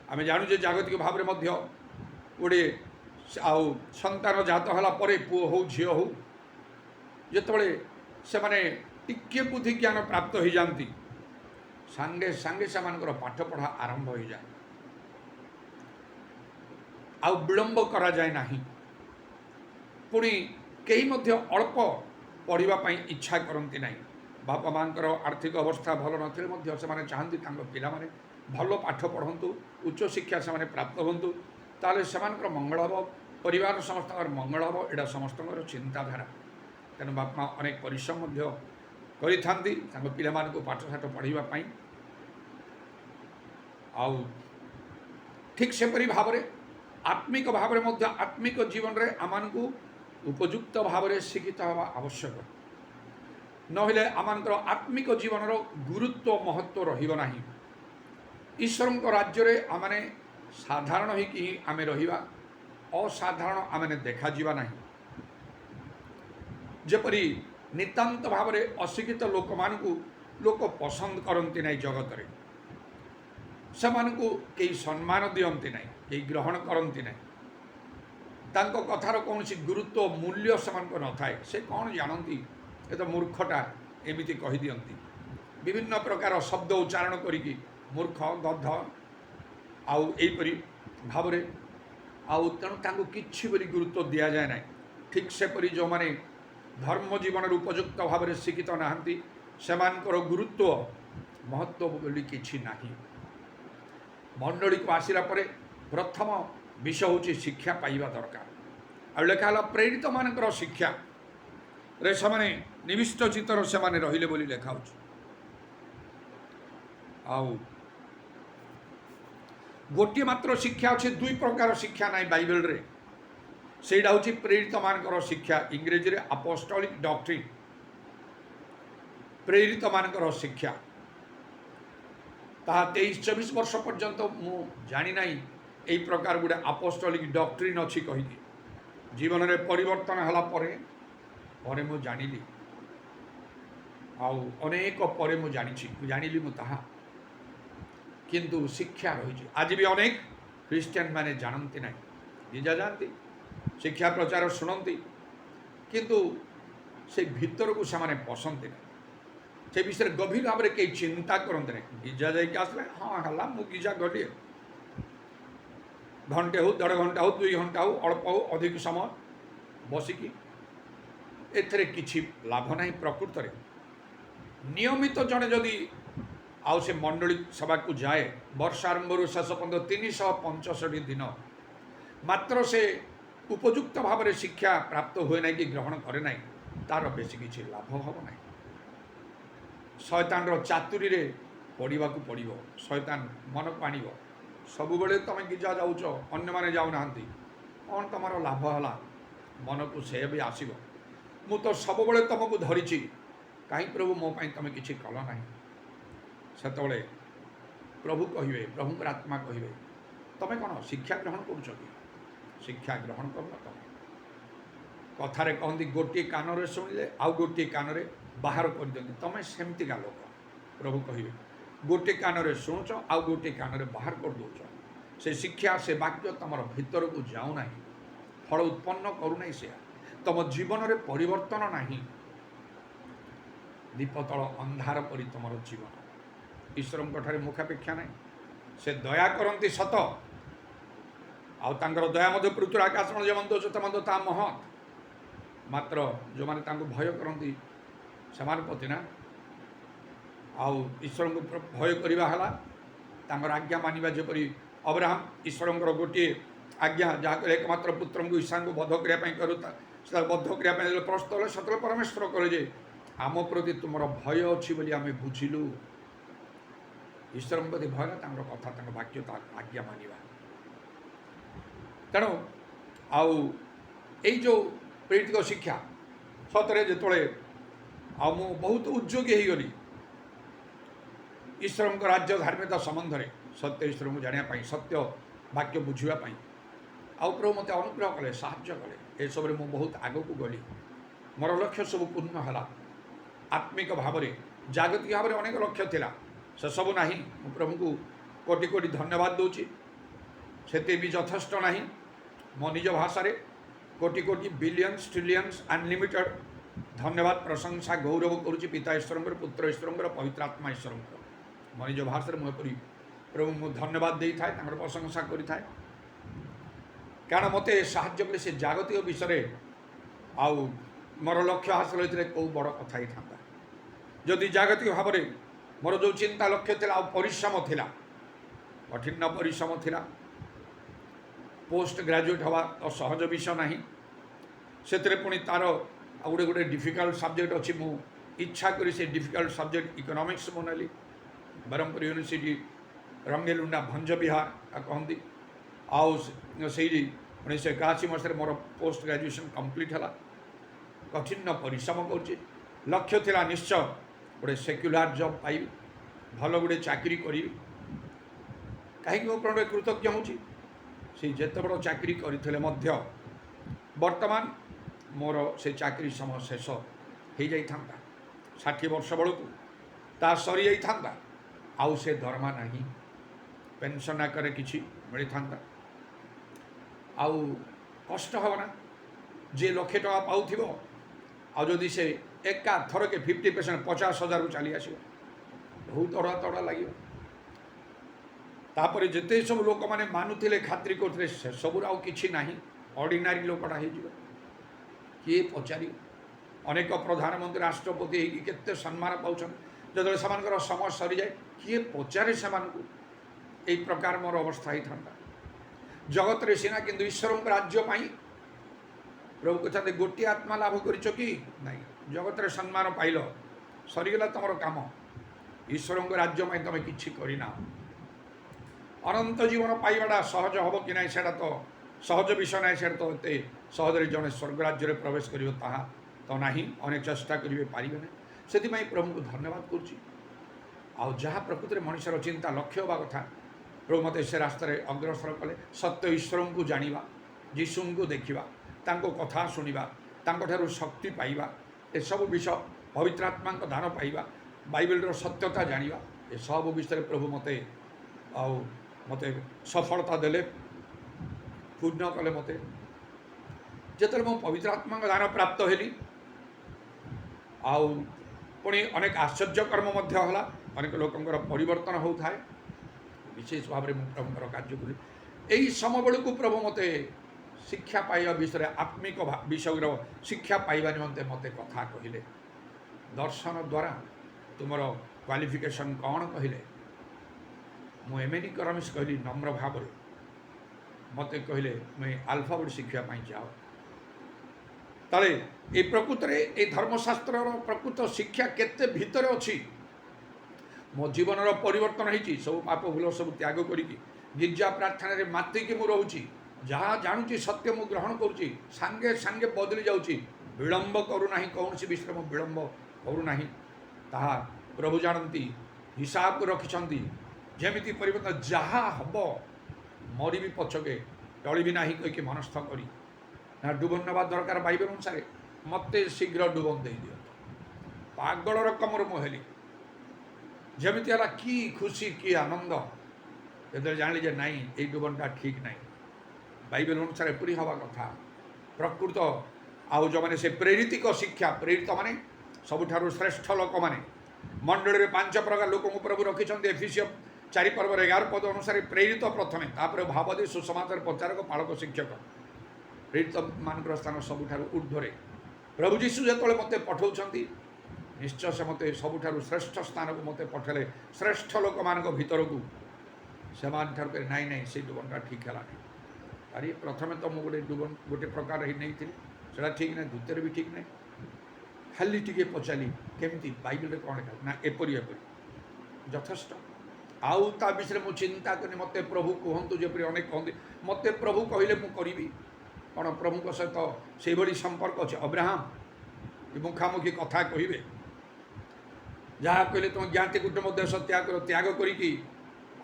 ଆମେ ଜାଣୁ ଯେ ଜାଗତିକ ଭାବରେ ମଧ୍ୟ ଗୋଟିଏ ଆଉ ସନ୍ତାନ ଜାତ ହେଲା ପରେ, ପୁଅ ହେଉ ଝିଅ ହେଉ, ଯେତେବେଳେ ସେମାନେ ଟିକିଏ ବୁଦ୍ଧି ଜ୍ଞାନ ପ୍ରାପ୍ତ ହୋଇଯାଆନ୍ତି, ସାଙ୍ଗେ ସାଙ୍ଗେ ସେମାନଙ୍କର ପାଠପଢ଼ା ଆରମ୍ଭ ହୋଇଯାଏ, ଆଉ ବିଳମ୍ବ କରାଯାଏ ନାହିଁ। ପୁଣି କେହି ମଧ୍ୟ ଅଳ୍ପ ପଢ଼ିବା ପାଇଁ ଇଚ୍ଛା କରନ୍ତି ନାହିଁ। ବାପା ମାଆଙ୍କର ଆର୍ଥିକ ଅବସ୍ଥା ଭଲ ନଥିଲେ ମଧ୍ୟ ସେମାନେ ଚାହାନ୍ତି ତାଙ୍କ ପିଲାମାନେ ଭଲ ପାଠ ପଢ଼ନ୍ତୁ, ଉଚ୍ଚଶିକ୍ଷା ସେମାନେ ପ୍ରାପ୍ତ ହୁଅନ୍ତୁ, ତାହେଲେ ସେମାନଙ୍କର ମଙ୍ଗଳ ହେବ, ପରିବାର ସମସ୍ତଙ୍କର ମଙ୍ଗଳ ହେବ। ଏଇଟା ସମସ୍ତଙ୍କର ଚିନ୍ତାଧାରା। ତେଣୁ ବାପା ମା ଅନେକ ପରିଶ୍ରମ ମଧ୍ୟ କରିଥାନ୍ତି ତାଙ୍କ ପିଲାମାନଙ୍କୁ ପାଠଶାଠ ପଢ଼ିବା ପାଇଁ। ଆଉ ଠିକ୍ ସେପରି ଭାବରେ ଆତ୍ମିକ ଭାବରେ ମଧ୍ୟ ଆତ୍ମିକ ଜୀବନରେ ଆମମାନଙ୍କୁ ଉପଯୁକ୍ତ ଭାବରେ ଶିକ୍ଷିତ ହେବା ଆବଶ୍ୟକ। ନହେଲେ ଆମମାନଙ୍କର ଆତ୍ମିକ ଜୀବନର ଗୁରୁତ୍ୱ ମହତ୍ତ୍ୱ ରହିବ ନାହିଁ। ଈଶ୍ୱରଙ୍କ ରାଜ୍ୟରେ ଆମମାନେ ସାଧାରଣ ହେଇକି ଆମେ ରହିବା, ଅସାଧାରଣ ଆମମାନେ ଦେଖାଯିବା ନାହିଁ। ଯେପରି ନିତାନ୍ତ ଭାବରେ ଅଶିକ୍ଷିତ ଲୋକମାନଙ୍କୁ ଲୋକ ପସନ୍ଦ କରନ୍ତି ନାହିଁ ଜଗତରେ, ସେମାନଙ୍କୁ କେହି ସମ୍ମାନ ଦିଅନ୍ତି ନାହିଁ, କେହି ଗ୍ରହଣ କରନ୍ତି ନାହିଁ, ତାଙ୍କ କଥାର କୌଣସି ଗୁରୁତ୍ୱ ମୂଲ୍ୟ ସେମାନଙ୍କ ନଥାଏ। ସେ କ'ଣ ଜାଣନ୍ତି, ଏ ତ ମୂର୍ଖଟା, ଏମିତି କହିଦିଅନ୍ତି, ବିଭିନ୍ନ ପ୍ରକାର ଶବ୍ଦ ଉଚ୍ଚାରଣ କରିକି ମୂର୍ଖ, ଗଧ ଆଉ ଏହିପରି ଭାବରେ, ଆଉ ତେଣୁ ତାଙ୍କୁ କିଛି ବୋଲି ଗୁରୁତ୍ୱ ଦିଆଯାଏ ନାହିଁ। ଠିକ୍ ସେପରି ଯେଉଁମାନେ ଧର୍ମ ଜୀବନରେ ଉପଯୁକ୍ତ ଭାବରେ ଶିକ୍ଷିତ ନାହାନ୍ତି, ସେମାନଙ୍କର ଗୁରୁତ୍ୱ ମହତ୍ତ୍ୱ ବୋଲି କିଛି ନାହିଁ। ମଣ୍ଡଳୀକୁ ଆସିଲା ପରେ ପ୍ରଥମ ବିଷୟ ହେଉଛି ଶିକ୍ଷା ପାଇବା ଦରକାର। ଆଉ ଲେଖା ହେଲା ପ୍ରେରିତମାନଙ୍କର ଶିକ୍ଷାରେ ସେମାନେ ନିବିଷ୍ଟ ଚିତ୍ତର ସେମାନେ ରହିଲେ ବୋଲି ଲେଖା ହେଉଛି। ଆଉ गोटे मात्र शिक्षा अच्छे दुई प्रकार शिक्षा ना बाइबल रे सेटा हूँ प्रेरित मान शिक्षा इंग्रेजी रे अपोस्टोलिक डॉक्ट्रिन प्रेरित मान शिक्षा ता 23-24 वर्ष पर्यंत मु जानी ना यही प्रकार गोटे अपोस्टोलिक डॉक्ट्रिन अच्छी कहीकि जीवन में परिवर्तन होला परे मु जानिली अनेक परे मु जानिली मु ताहा किंतु शिक्षा रही आज भी अनेक ख्रीस्टियन माने जानती ना गिजा जानती शिक्षा प्रचार शुणती किंतु से भीतर को से पसंद ना से विषय गभीर भाव में कई चिंता करते नहीं गिजा जाइए आसले हाँ है मु गिजा गली घंटे हो 1.5 घंटा हो 2 घंटा हो अल्प हो अधिक समय बसिकी एथरे किछि लाभ नहीं प्रकृत रे नियमित जड़े जदि आउ से मंडली सभा को जाए वर्षारंभ शेष पर्यंत 365 दिन मात्र से उपयुक्त भाव में शिक्षा प्राप्त हुए ना कि ग्रहण करे ना तार बेसी किछि लाभ हम ना शैतान चातुरी रे पढ़ा पड़ो शैतान मन पाण सब बेले तुम गिजा जाऊच अन्य माने जाऊना कौन तुम लाभ है मन को से भी आसब मु तो सब बेले तुमको धरी कहीं प्रभु मो पाई तुम किसी कल ना से प्रभु कहे प्रभु आत्मा कहे तुम कौन शिक्षा ग्रहण कर शिक्षा ग्रहण कर तुम कथारे कहती गोटे कान शुणिले आउ गोटे कान बाहर कर दिखती तुम सेमतिका लोक प्रभु कहे गोटे कान शुणुच आउ गोटे कान बाहर कर दौच से शिक्षा से वाक्य तुम भीतर को जाऊना फल उत्पन्न करूना से तुम जीवन में परिवर्तन नहीं दीपतल अंधार परी तुम जीवन ईश्वर मुखापेक्षा ना से दया करती सत आर दया मध्य पृथ्वी आकाश जमंत ता महत मात्र जो मैंने भय करती से प्रति ना आउ ईश्वर को भय करवा आज्ञा मानिबा जेपरी अब्राहम ईश्वर गोटे आज्ञा जहाँ एकमात्र पुत्र को ईशा को बध करने बध करने प्रस्तुत से परमेश्वर करे आम प्रति तुम भय अच्छी बोली आम बुझिलु ईश्वर प्रति भय ना कथा वाक्य आज्ञा मानिबा तेणु आउ यही जो प्रेरित शिक्षा सतरे जिते मु बहुत उद्योगी हो गली ईश्वर राज्य धार्मिकता संबंध में सत्य ईश्वर को जानापी सत्य वाक्य बुझापी आउ प्रभु मत अनुग्रह कले साहाय्य कले ये सब मु बहुत आग को गली मोर लक्ष्य सब पूर्ण है आत्मिक भाव में जागतिक भाव में अनेक लक्ष्य थिला से सब ना प्रभु को कोटि कोटि धन्यवाद दूची से भी यथेष्ट ना मो निज भाषा कोटि कोटि बिलियंस ट्रिलियंस अनलिमिटेड धन्यवाद प्रशंसा गौरव करुच्ची पिता ईश्वर पुत्र ईश्वर पवित्र आत्मा ईश्वर मो निज भाषा मुझे प्रभु मु धन्यवाद दे था प्रशंसा करें कारण मत साहाय्य कले से जागतिक विषय आउ मोर लक्ष्य हासिल होते कौ बड़ कथा ही था जदि जागतिक भाव में मोर जो चिंता लक्ष्य था परिश्रम थिला कठिन परिश्रम थिला पोस्ट ग्रेजुएट हवा तो सहज विषय ना से पुणी तार गोटे गोटे डिफिकल्ट सब्जेक्ट अच्छी मु इच्छा करी से डिफिकल्ट सब्जेक्ट इकोनॉमिक्स मु नेली ब्रह्मपुर यूनिवर्सिटी रंगेलुंडा भंज विहार कहती आउ से 1981 मसीह मोर पोस्ट ग्रेजुएशन कंप्लीट है कठिन परिश्रम कर लक्ष्य थिला निश्चय गोटे सेक्युलर जॉब पाइबी भल गोटे चाकरी करी कहीं मो प्रण कृतज्ञ हूँ से जिते बड़ चाकरी करते वर्तमान मोर से चाकरी समय शेष हो जाता 60 वर्ष बेलू ता सरी जाता आउ से दरमा नहीं पेंशन आकार किसी मिली था आउ कष्ट हम ना जे लक्षे टका पाऊथिबो आउ जदि से एका थर के 50% 50,000 रु चली आसो बहुत अड़ा तड़ा लगे तापर जिते सब लोक मैंने मानुले खातिर करते से सब आउ कि ना ऑर्डिनरी लोकटा हो किए पचार अनेक प्रधानमंत्री राष्ट्रपति केते सम्मान पाँच जो से समय सरी जाए किए पचारे से यही प्रकार मोर अवस्था ही था जगत रे सीना किंतु ईश्वर राज्य प्रभु कहते गोटे आत्मा लाभ कर कि नहीं जगत रे सम्मान पाइल सरीगला तुम काम ईश्वर राज्य में तुम कि करना ଅନନ୍ତ ଜୀବନ ପାଇବାଟା ସହଜ ହେବ କି ନାହିଁ ସେଇଟା ତ ସହଜ ବିଷୟ ନାହିଁ। ସେଇଟା ତ ଏତେ ସହଜରେ ଜଣେ ସ୍ୱର୍ଗ ରାଜ୍ୟରେ ପ୍ରବେଶ କରିବ ତାହା ତ ନାହିଁ। ଅନେକ ଚେଷ୍ଟା କରିବେ, ପାରିବେ ନାହିଁ। ସେଥିପାଇଁ ପ୍ରଭୁଙ୍କୁ ଧନ୍ୟବାଦ କରୁଛି। ଆଉ ଯାହା ପ୍ରକୃତିରେ ମଣିଷର ଚିନ୍ତା ଲକ୍ଷ୍ୟ ହେବା କଥା, ପ୍ରଭୁ ମୋତେ ସେ ରାସ୍ତାରେ ଅଗ୍ରସର କଲେ। ସତ୍ୟ ଈଶ୍ୱରଙ୍କୁ ଜାଣିବା, ଯୀଶୁଙ୍କୁ ଦେଖିବା, ତାଙ୍କ କଥା ଶୁଣିବା, ତାଙ୍କଠାରୁ ଶକ୍ତି ପାଇବା, ଏସବୁ ବିଷୟ, ପବିତ୍ର ଆତ୍ମାଙ୍କ ଦାନ ପାଇବା, ବାଇବେଲର ସତ୍ୟତା ଜାଣିବା, ଏସବୁ ବିଷୟରେ ପ୍ରଭୁ ମୋତେ ସଫଳତା ଦେଲେ, ପୂର୍ଣ୍ଣ କଲେ। ମୋତେ ଯେତେବେଳେ ମୁଁ ପବିତ୍ର ଆତ୍ମାଙ୍କ ଦାନ ପ୍ରାପ୍ତ ହେଲି, ଆଉ ପୁଣି ଅନେକ ଆଶ୍ଚର୍ଯ୍ୟ କର୍ମ ମଧ୍ୟ ହେଲା, ଅନେକ ଲୋକଙ୍କର ପରିବର୍ତ୍ତନ ହେଉଥାଏ। ବିଶେଷ ଭାବରେ ମୁଁ ପ୍ରଭୁଙ୍କର କାର୍ଯ୍ୟ କଲି। ଏହି ସମୟ ବେଳକୁ ପ୍ରଭୁ ମୋତେ ଶିକ୍ଷା ପାଇବା ବିଷୟରେ, ଆତ୍ମିକ ବିଷୟର ଶିକ୍ଷା ପାଇବା ନିମନ୍ତେ ମୋତେ କଥା କହିଲେ। ଦର୍ଶନ ଦ୍ୱାରା ତୁମର କ୍ୱାଲିଫିକେସନ୍ କ'ଣ କହିଲେ? ମୁଁ ଏମିତି କରମିସ୍ କହିଲି ନମ୍ର ଭାବରେ। ମୋତେ କହିଲେ ତୁମେ ଆଲଫାବେଟ୍ ଶିଖିବା ପାଇଁ ଯାଅ। ତାହେଲେ ଏ ପ୍ରକୃତରେ ଏ ଧର୍ମଶାସ୍ତ୍ରର ପ୍ରକୃତ ଶିକ୍ଷା କେତେ ଭିତରେ ଅଛି। ମୋ ଜୀବନର ପରିବର୍ତ୍ତନ ହେଇଛି। ସବୁ ପାପ ଭୁଲ ସବୁ ତ୍ୟାଗ କରିକି ଗିର୍ଜା ପ୍ରାର୍ଥନାରେ ମାତିକି ମୁଁ ରହୁଛି। ଯାହା ଜାଣୁଛି ସତ୍ୟ ମୁଁ ଗ୍ରହଣ କରୁଛି, ସାଙ୍ଗେ ସାଙ୍ଗେ ବଦଳି ଯାଉଛି। ବିଳମ୍ବ କରୁନାହିଁ, କୌଣସି ବିଷୟରେ ମୁଁ ବିଳମ୍ବ କରୁନାହିଁ। ତାହା ପ୍ରଭୁ ଜାଣନ୍ତି, ହିସାବକୁ ରଖିଛନ୍ତି। ଯେମିତି ପରିବର୍ତ୍ତନ ଯାହା ହେବ, ମରିବି ପଛକେ ଟଳିବି ନାହିଁ କହିକି ମନସ୍ଥ କରି ନା ଡୁବନ ନେବା ଦରକାର। ବାଇବେଲ ଅନୁସାରେ ମୋତେ ଶୀଘ୍ର ଡୁବନ ଦେଇଦିଅନ୍ତୁ। ପାଗଳ ରକମର ମୁଁ ହେଲି। ଯେମିତି ହେଲା କି ଖୁସି, କି ଆନନ୍ଦ ଯେତେବେଳେ ଜାଣିଲି ଯେ ନାଇଁ, ଏଇ ଡୁବନଟା ଠିକ୍ ନାହିଁ। ବାଇବେଲ ଅନୁସାରେ ଏପରି ହେବା କଥା। ପ୍ରକୃତ ଆଉ ଯେଉଁମାନେ ସେ ପ୍ରେରିତିକ ଶିକ୍ଷା, ପ୍ରେରିତ ମାନେ ସବୁଠାରୁ ଶ୍ରେଷ୍ଠ ଲୋକମାନେ, ମଣ୍ଡଳୀରେ 5 ପ୍ରକାର ଲୋକଙ୍କୁ ପ୍ରଭୁ ରଖିଛନ୍ତି। ଏଫିସିୟ 4 ପର୍ବର 11 ପଦ ଅନୁସାରେ ପ୍ରେରିତ ପ୍ରଥମେ, ତାପରେ ଭାବବାଦୀ, ସୁସମାଚାର ପ୍ରଚାରକ, ପାଳକ, ଶିକ୍ଷକ। ପ୍ରେରିତମାନଙ୍କର ସ୍ଥାନ ସବୁଠାରୁ ଉର୍ଦ୍ଧ୍ୱରେ। ପ୍ରଭୁ ଯୀଶୁ ଯେତେବେଳେ ମୋତେ ପଠାଉଛନ୍ତି, ନିଶ୍ଚୟ ସେ ମୋତେ ସବୁଠାରୁ ଶ୍ରେଷ୍ଠ ସ୍ଥାନକୁ ମୋତେ ପଠାଇଲେ, ଶ୍ରେଷ୍ଠ ଲୋକମାନଙ୍କ ଭିତରକୁ। ସେମାନଠାରୁ କହିଲେ ନାଇଁ ନାଇଁ, ସେଇ ଡୁବନଟା ଠିକ୍ ହେଲାନି। ଆରେ ପ୍ରଥମେ ତ ମୁଁ ଗୋଟେ ପ୍ରକାର ହେଇ ନେଇଥିଲି, ସେଇଟା ଠିକ୍ ନାହିଁ। ଦ୍ୱିତୀୟରେ ବି ଠିକ୍ ନାହିଁ। ଖାଲି ଟିକେ ପଚାରିଲି କେମିତି, ବାଇବେଲରେ କ'ଣ ଲେଖା ନା ଏପରି ଏପରି, ଯଥେଷ୍ଟ। ଆଉ ତା ବିଷୟରେ ମୁଁ ଚିନ୍ତା କଲି। ମୋତେ ପ୍ରଭୁ କୁହନ୍ତୁ, ଯେପରି ଅନେକ କହନ୍ତି ମୋତେ ପ୍ରଭୁ କହିଲେ ମୁଁ କରିବି। କ'ଣ ପ୍ରଭୁଙ୍କ ସହିତ ସେଇଭଳି ସମ୍ପର୍କ ଅଛି? ଅବ୍ରାହମ ମୁଖାମୁଖି କଥା କହିବେ, ଯାହା କହିଲେ ତୁମ ଜ୍ଞାତି କୁଟୁମ୍ବ ଦେଶ ତ୍ୟାଗ କରିକି,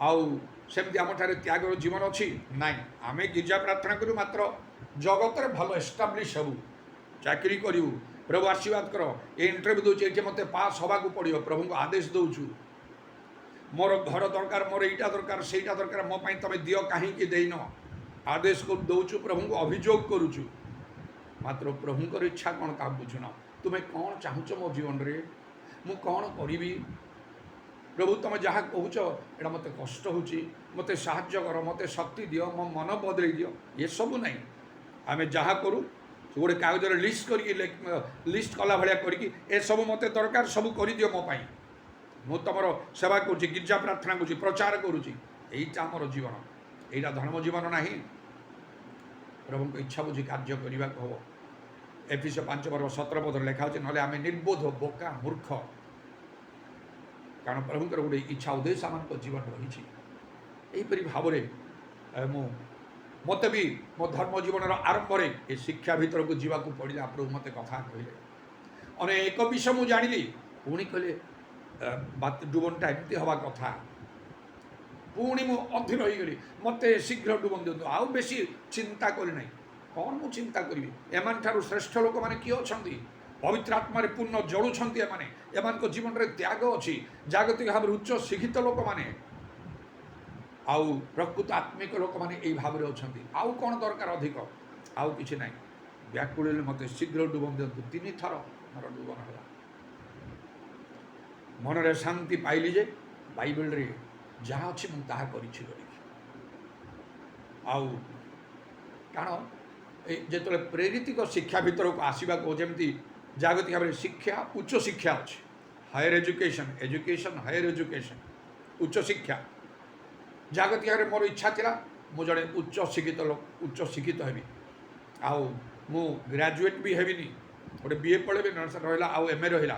ଆଉ ସେମିତି ଆମଠାରେ ତ୍ୟାଗର ଜୀବନ ଅଛି ନାଇଁ। ଆମେ ଗିର୍ଜା ପ୍ରାର୍ଥନା କରୁ, ମାତ୍ର ଜଗତରେ ଭଲ ଏଷ୍ଟାବ୍ଲିଶ୍ ହେବୁ, ଚାକିରି କରିବୁ। ପ୍ରଭୁ ଆଶୀର୍ବାଦ କର। ଏ ଇଣ୍ଟରଭ୍ୟୁ ଦେଉଛି, ଏଠି ମୋତେ ପାସ୍ ହେବାକୁ ପଡ଼ିବ। ପ୍ରଭୁଙ୍କୁ ଆଦେଶ ଦେଉଛୁ, ମୋର ଘର ଦରକାର, ମୋର ଏଇଟା ଦରକାର, ସେଇଟା ଦରକାର, ମୋ ପାଇଁ ତୁମେ ଦିଅ, କାହିଁକି ଦେଇନ? ଆଦେଶ ଦେଉଛୁ, ପ୍ରଭୁଙ୍କୁ ଅଭିଯୋଗ କରୁଛୁ। ମାତ୍ର ପ୍ରଭୁଙ୍କର ଇଚ୍ଛା କ'ଣ ତାହା ବୁଝୁନ। ତୁମେ କ'ଣ ଚାହୁଁଛ ମୋ ଜୀବନରେ? ମୁଁ କ'ଣ କରିବି? ପ୍ରଭୁ ତୁମେ ଯାହା କହୁଛ ଏଇଟା ମୋତେ କଷ୍ଟ ହେଉଛି, ମୋତେ ସାହାଯ୍ୟ କର, ମୋତେ ଶକ୍ତି ଦିଅ, ମୋ ମନ ବଦଳେଇ ଦିଅ। ଏସବୁ ନାହିଁ। ଆମେ ଯାହା କରୁ ଗୋଟେ କାଗଜରେ ଲିଷ୍ଟ କଲା ଭଳିଆ କରିକି, ଏସବୁ ମୋତେ ଦରକାର, ସବୁ କରିଦିଅ ମୋ ପାଇଁ। ମୁଁ ତୁମର ସେବା କରୁଛି, ଗିର୍ଜା ପ୍ରାର୍ଥନା କରୁଛି, ପ୍ରଚାର କରୁଛି। ଏଇଟା ଆମର ଜୀବନ, ଏଇଟା ଧର୍ମ ଜୀବନ ନାହିଁ। ପ୍ରଭୁଙ୍କ ଇଚ୍ଛା ବୁଝି କାର୍ଯ୍ୟ କରିବାକୁ ହେବ। ଏଫିସିୟ 5:17 ଲେଖା ହେଉଛି, ନହେଲେ ଆମେ ନିର୍ବୋଧ, ବୋକା, ମୂର୍ଖ। କାରଣ ପ୍ରଭୁଙ୍କର ଗୋଟେ ଇଚ୍ଛା ଉଦ୍ଦେଶ୍ୟ ଆମମାନଙ୍କ ଜୀବନ ରହିଛି। ଏହିପରି ଭାବରେ ମୋତେ ବି ମୋ ଧର୍ମ ଜୀବନର ଆରମ୍ଭରେ ଏ ଶିକ୍ଷା ଭିତରକୁ ଯିବାକୁ ପଡ଼ିଲା। ପ୍ରଭୁ ମୋତେ କଥା କହିଲେ, ଅନେକ ବିଷୟ ମୁଁ ଜାଣିଲି। ପୁଣି କହିଲେ ଡୁବନଟା ଏମିତି ହେବା କଥା। ପୁଣି ମୁଁ ଅଧୀର ହୋଇଗଲି, ମୋତେ ଶୀଘ୍ର ଡୁବନ ଦିଅନ୍ତୁ। ଆଉ ବେଶୀ ଚିନ୍ତା କଲି ନାହିଁ। କ'ଣ ମୁଁ ଚିନ୍ତା କରିବି? ଏମାନଠାରୁ ଶ୍ରେଷ୍ଠ ଲୋକମାନେ କିଏ ଅଛନ୍ତି? ପବିତ୍ର ଆତ୍ମାରେ ପୂର୍ଣ୍ଣ ଜଳୁଛନ୍ତି ଏମାନେ। ଏମାନଙ୍କ ଜୀବନରେ ତ୍ୟାଗ ଅଛି। ଜାଗତିକ ଭାବରେ ଉଚ୍ଚ ଶିକ୍ଷିତ ଲୋକମାନେ, ଆଉ ପ୍ରକୃତ ଆତ୍ମିକ ଲୋକମାନେ ଏଇ ଭାବରେ ଅଛନ୍ତି। ଆଉ କ'ଣ ଦରକାର ଅଧିକ? ଆଉ କିଛି ନାହିଁ। ବ୍ୟାକୁଳିଲେ ମୋତେ ଶୀଘ୍ର ଡୁବନ ଦିଅନ୍ତୁ। 3 ଥର ମୋର ଡୁବନ ହେଲା। ମନରେ ଶାନ୍ତି ପାଇଲି ଯେ ବାଇବେଲରେ ଯାହା ଅଛି ମୁଁ ତାହା କରିଛି ବୋଲିକି। ଆଉ କାରଣ ଯେତେବେଳେ ପ୍ରେରିତିକ ଶିକ୍ଷା ଭିତରକୁ ଆସିବାକୁ, ଯେମିତି ଜାଗତିକ ଭାବରେ ଶିକ୍ଷା, ଉଚ୍ଚ ଶିକ୍ଷା ଅଛି, ହାୟର ଏଜୁକେସନ୍, ହାୟର ଏଜୁକେସନ୍, ଉଚ୍ଚ ଶିକ୍ଷା। ଜାଗତିକ ଭାବରେ ମୋର ଇଚ୍ଛା ଥିଲା ମୁଁ ଜଣେ ଉଚ୍ଚ ଶିକ୍ଷିତ ହେବି। ଆଉ ମୁଁ ଗ୍ରାଜୁଏଟ୍ ବି ହେବିନି, ଗୋଟେ BA ପଢ଼େଇବି, ରହିଲା ଆଉ MA ରହିଲା।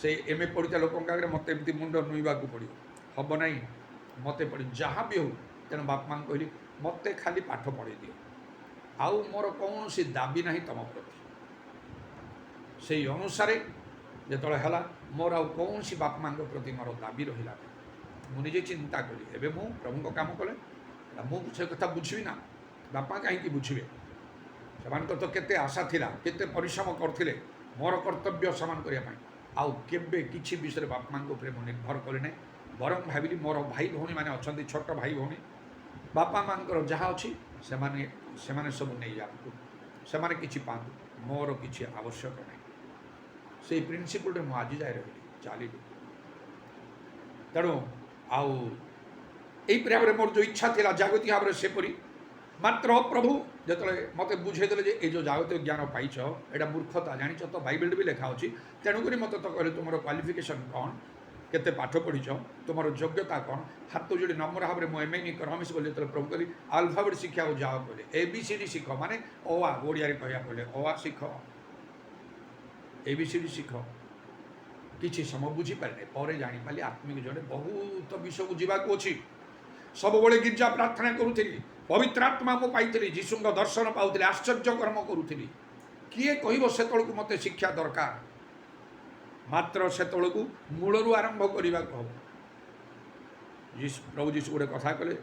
ସେଇ MA ପଢ଼ିଥିବା ଲୋକଙ୍କ ଆଗରେ ମୋତେ ଏମିତି ମୁଣ୍ଡ ନୁଇଁବାକୁ ପଡ଼ିବ, ହେବ ନାହିଁ। ମୋତେ ପଡ଼ି ଯାହା ବି ହେଉ तेणु बाप माँ कहली मत खाली पाठ पढ़े दियो आउ मोर कौन दाबी ना तुम प्रति से अनुसार जो है मोर आउ कौन बाप माँ प्रति मोर दाबी रहा मुझे चिंता कली एवं मु प्रभु काम कले मुझे कथा बुझी ना बापा कहीं बुझे से तो केते आशा थिला केते परिश्रम करथिले मोर कर्तव्य समान करने आउ केबे किछि विषय बाप माँ को प्रेम निर्भर कले ना बरं भाविली मोर भाई भौणी मैंने अच्छा छोट भाई भौणी बापा माँ जहाँ अच्छी से सब नहीं जातु से कि पातु मोर कि आवश्यक नहीं से प्रिंसिपल मुझे आज जाए रही चली तेणु आउ भाव में मोर जो इच्छा थी जागतिक भाव में सेपरी मात्र प्रभु जो मत बुझेदे ये जो जागतिक ज्ञान पाइछ एटा मूर्खता जानी तो बाइबल भी लिखा अच्छी तेणुक मत तो कहले तुम क्वालिफिकेशन कौन केते पाठ पढ़ीच तुम योग्यता कौन हाथ जोड़ी नम्र भाव में मुझे एम इकोनॉमिक्स बोली जो प्रभु कहली आल्फाबेट शिक्षा को जाओ बोले ABCD शिख माने ओआ ओडिया कहया बोले ओआ शिख ABCD शिख किसी समय बुझीपारे पर जापारि आत्मिक जड़े बहुत विषय बुझाक अच्छी सब बड़े गिरजा प्रार्थना करूली पवित्र आत्मा मु पाई जीशु दर्शन पाऊली आश्चर्य कर्म करूली किए कह से मत शिक्षा दरकार मात्र से मूलरू आरंभ करने को हम प्रभु जीशु गोटे कथा कले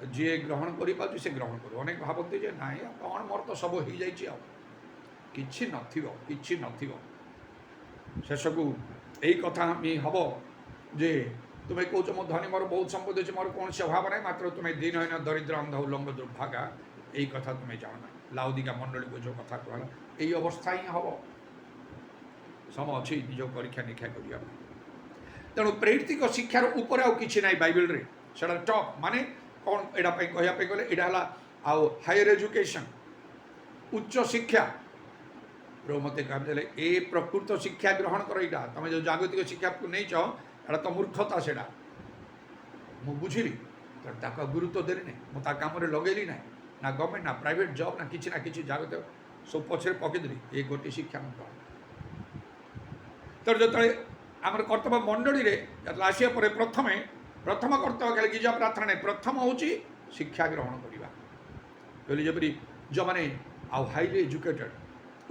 जी ग्रहण कर से ग्रहण कर अनेक भावती जे ना कौन मोर तो सब हो जाए कि शेष को यही कथा भी हम जे तुम्हें कौच मो धनी मोर बहुत संपत्ति अच्छे मोर कौन से अभाव ना मात्र तुम्हें दीनहीन दरिद्र अंध उल्लंघ दुर्भागा यही कथा तुम्हें जाना लाउदिका मंडली को जो कथा कहला यही अवस्था ही हम समय अच्छी निज परीक्षा निरीक्षा करने तेणु प्रेरितिक शिक्षार ऊपर आउ कि ना बाइबल रे से टॉप माने कौन एटा कहवाई गले यहाँ आउ हायर एजुकेशन उच्च शिक्षा प्रभु मत कहते ए प्रकृत शिक्षा ग्रहण कर यहाँ तुम जो जागतिक शिक्षा को नहीं चाह एटा तो मूर्खता से मु बुझिली तो गुरुत्व देली ना मुझे कम लगेली ना ना गवर्नमेंट ना प्राइवेट जॉब ना कि जागतिक सब पछे पकईदेली ये गोटे शिक्षा मुझे तो जो आम कर्तव्य मंडली आसिया प्रथम कर्तव्य खाली गिजा प्रार्थना नहीं प्रथम हूँ शिक्षा ग्रहण करवा कहली जपरी जो मैंने आउ हाईली एजुकेटेड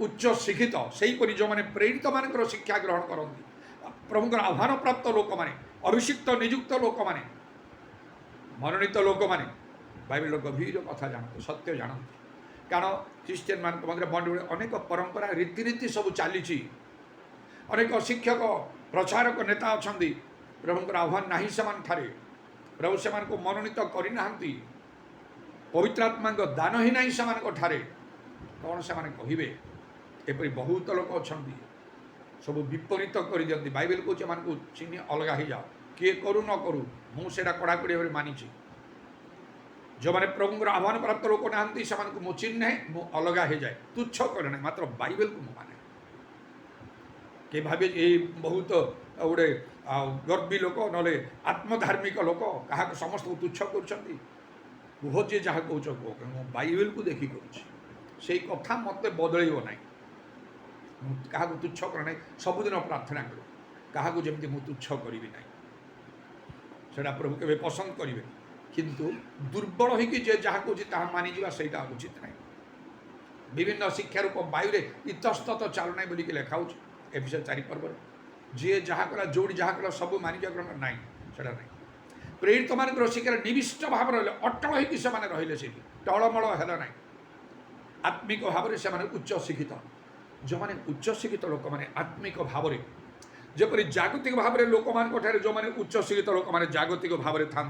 उच्च शिक्षित से जो मैंने प्रेरित मान शिक्षा ग्रहण करती प्रभुंर आह्वान प्राप्त लोक मैंने अभिषिक्त निजुक्त लोक मैंने मनोनीत लोक मैंने बाइबल गभीर कथा जानते सत्य जानते कारण ख्रीस्टियन मान मंडली अनेक परंपरा रीतिनीति सब चली अनेक शिक्षक प्रचारक नेता अच्छा प्रभुंर आह्वान ना से प्रभु से मनोनीत करना पवित्र आत्मा दान ही ना से कौन से कहे एपरी बहुत लोक अच्छा सब विपरीत कर दिखती बाइबल को चिन्ह अलग हो जाओ किए करू न करू मुझे कड़ाकड़ी भाव मानी जो मैंने प्रभुंर आह्वान प्राप्त लोक ना से चिन्ह मु अलग हो जाए तुच्छ करे ना मात्र बाइबल को माने के भावे ये बहुत गोटे गर्वी लोक ना आत्मधार्मिक लोक क्या समस्त को तुच्छ कर जी जहाँ कह कह बाइबल को देखी करुँच कथा मत बदल ना क्या तुच्छ कर सबुदिन प्रार्थना करूँ क्या जमी मुझे तुच्छ करी ना से प्रभु के पसंद करेंगे किंतु दुर्बल हो जहाँ कह मानिजा से उचित ना विभिन्न शिक्षा रूप वायु इतस्तत चालू ना बोलिक लिखा एफिसियंस 4 पर्व जी जहाँ कला जोड़ी जहाँ कला सब मानिजा ग्रहण ना से प्रेरित मान शिक्षा निविष्ट भाव रही अटल होने रही से टलमल है ना आत्मिक भाव से उच्च शिक्षित जो मैंने उच्च शिक्षित लोक मैंने आत्मिक भाव में जपरी जागतिक भाव में लोक मान जो मैंने उच्च शिक्षित लोक मैंने जागतिक भाव में था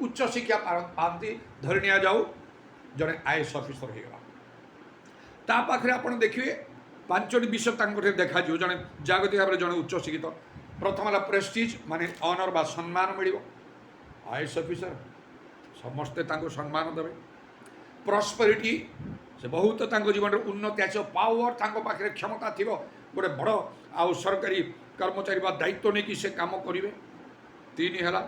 उच्च शिक्षा पाती धरी नि जाऊ जड़े IAS ऑफिसर होगा पाखे आप देखिए 5टी विषय देखा जड़े जागतिक भाव में जड़े उच्च शिक्षित प्रथम है प्रेस्टीज माने ऑनर बा सम्मान मिल IAS ऑफिसर समस्ते सम्मान देवे प्रॉस्पेरिटी से बहुत जीवन में उन्नति आस पावर पाखे क्षमता थी गोटे बड़ आउ सरकारी कर्मचारी दायित्व नहीं कि से काम करेंगे 3 है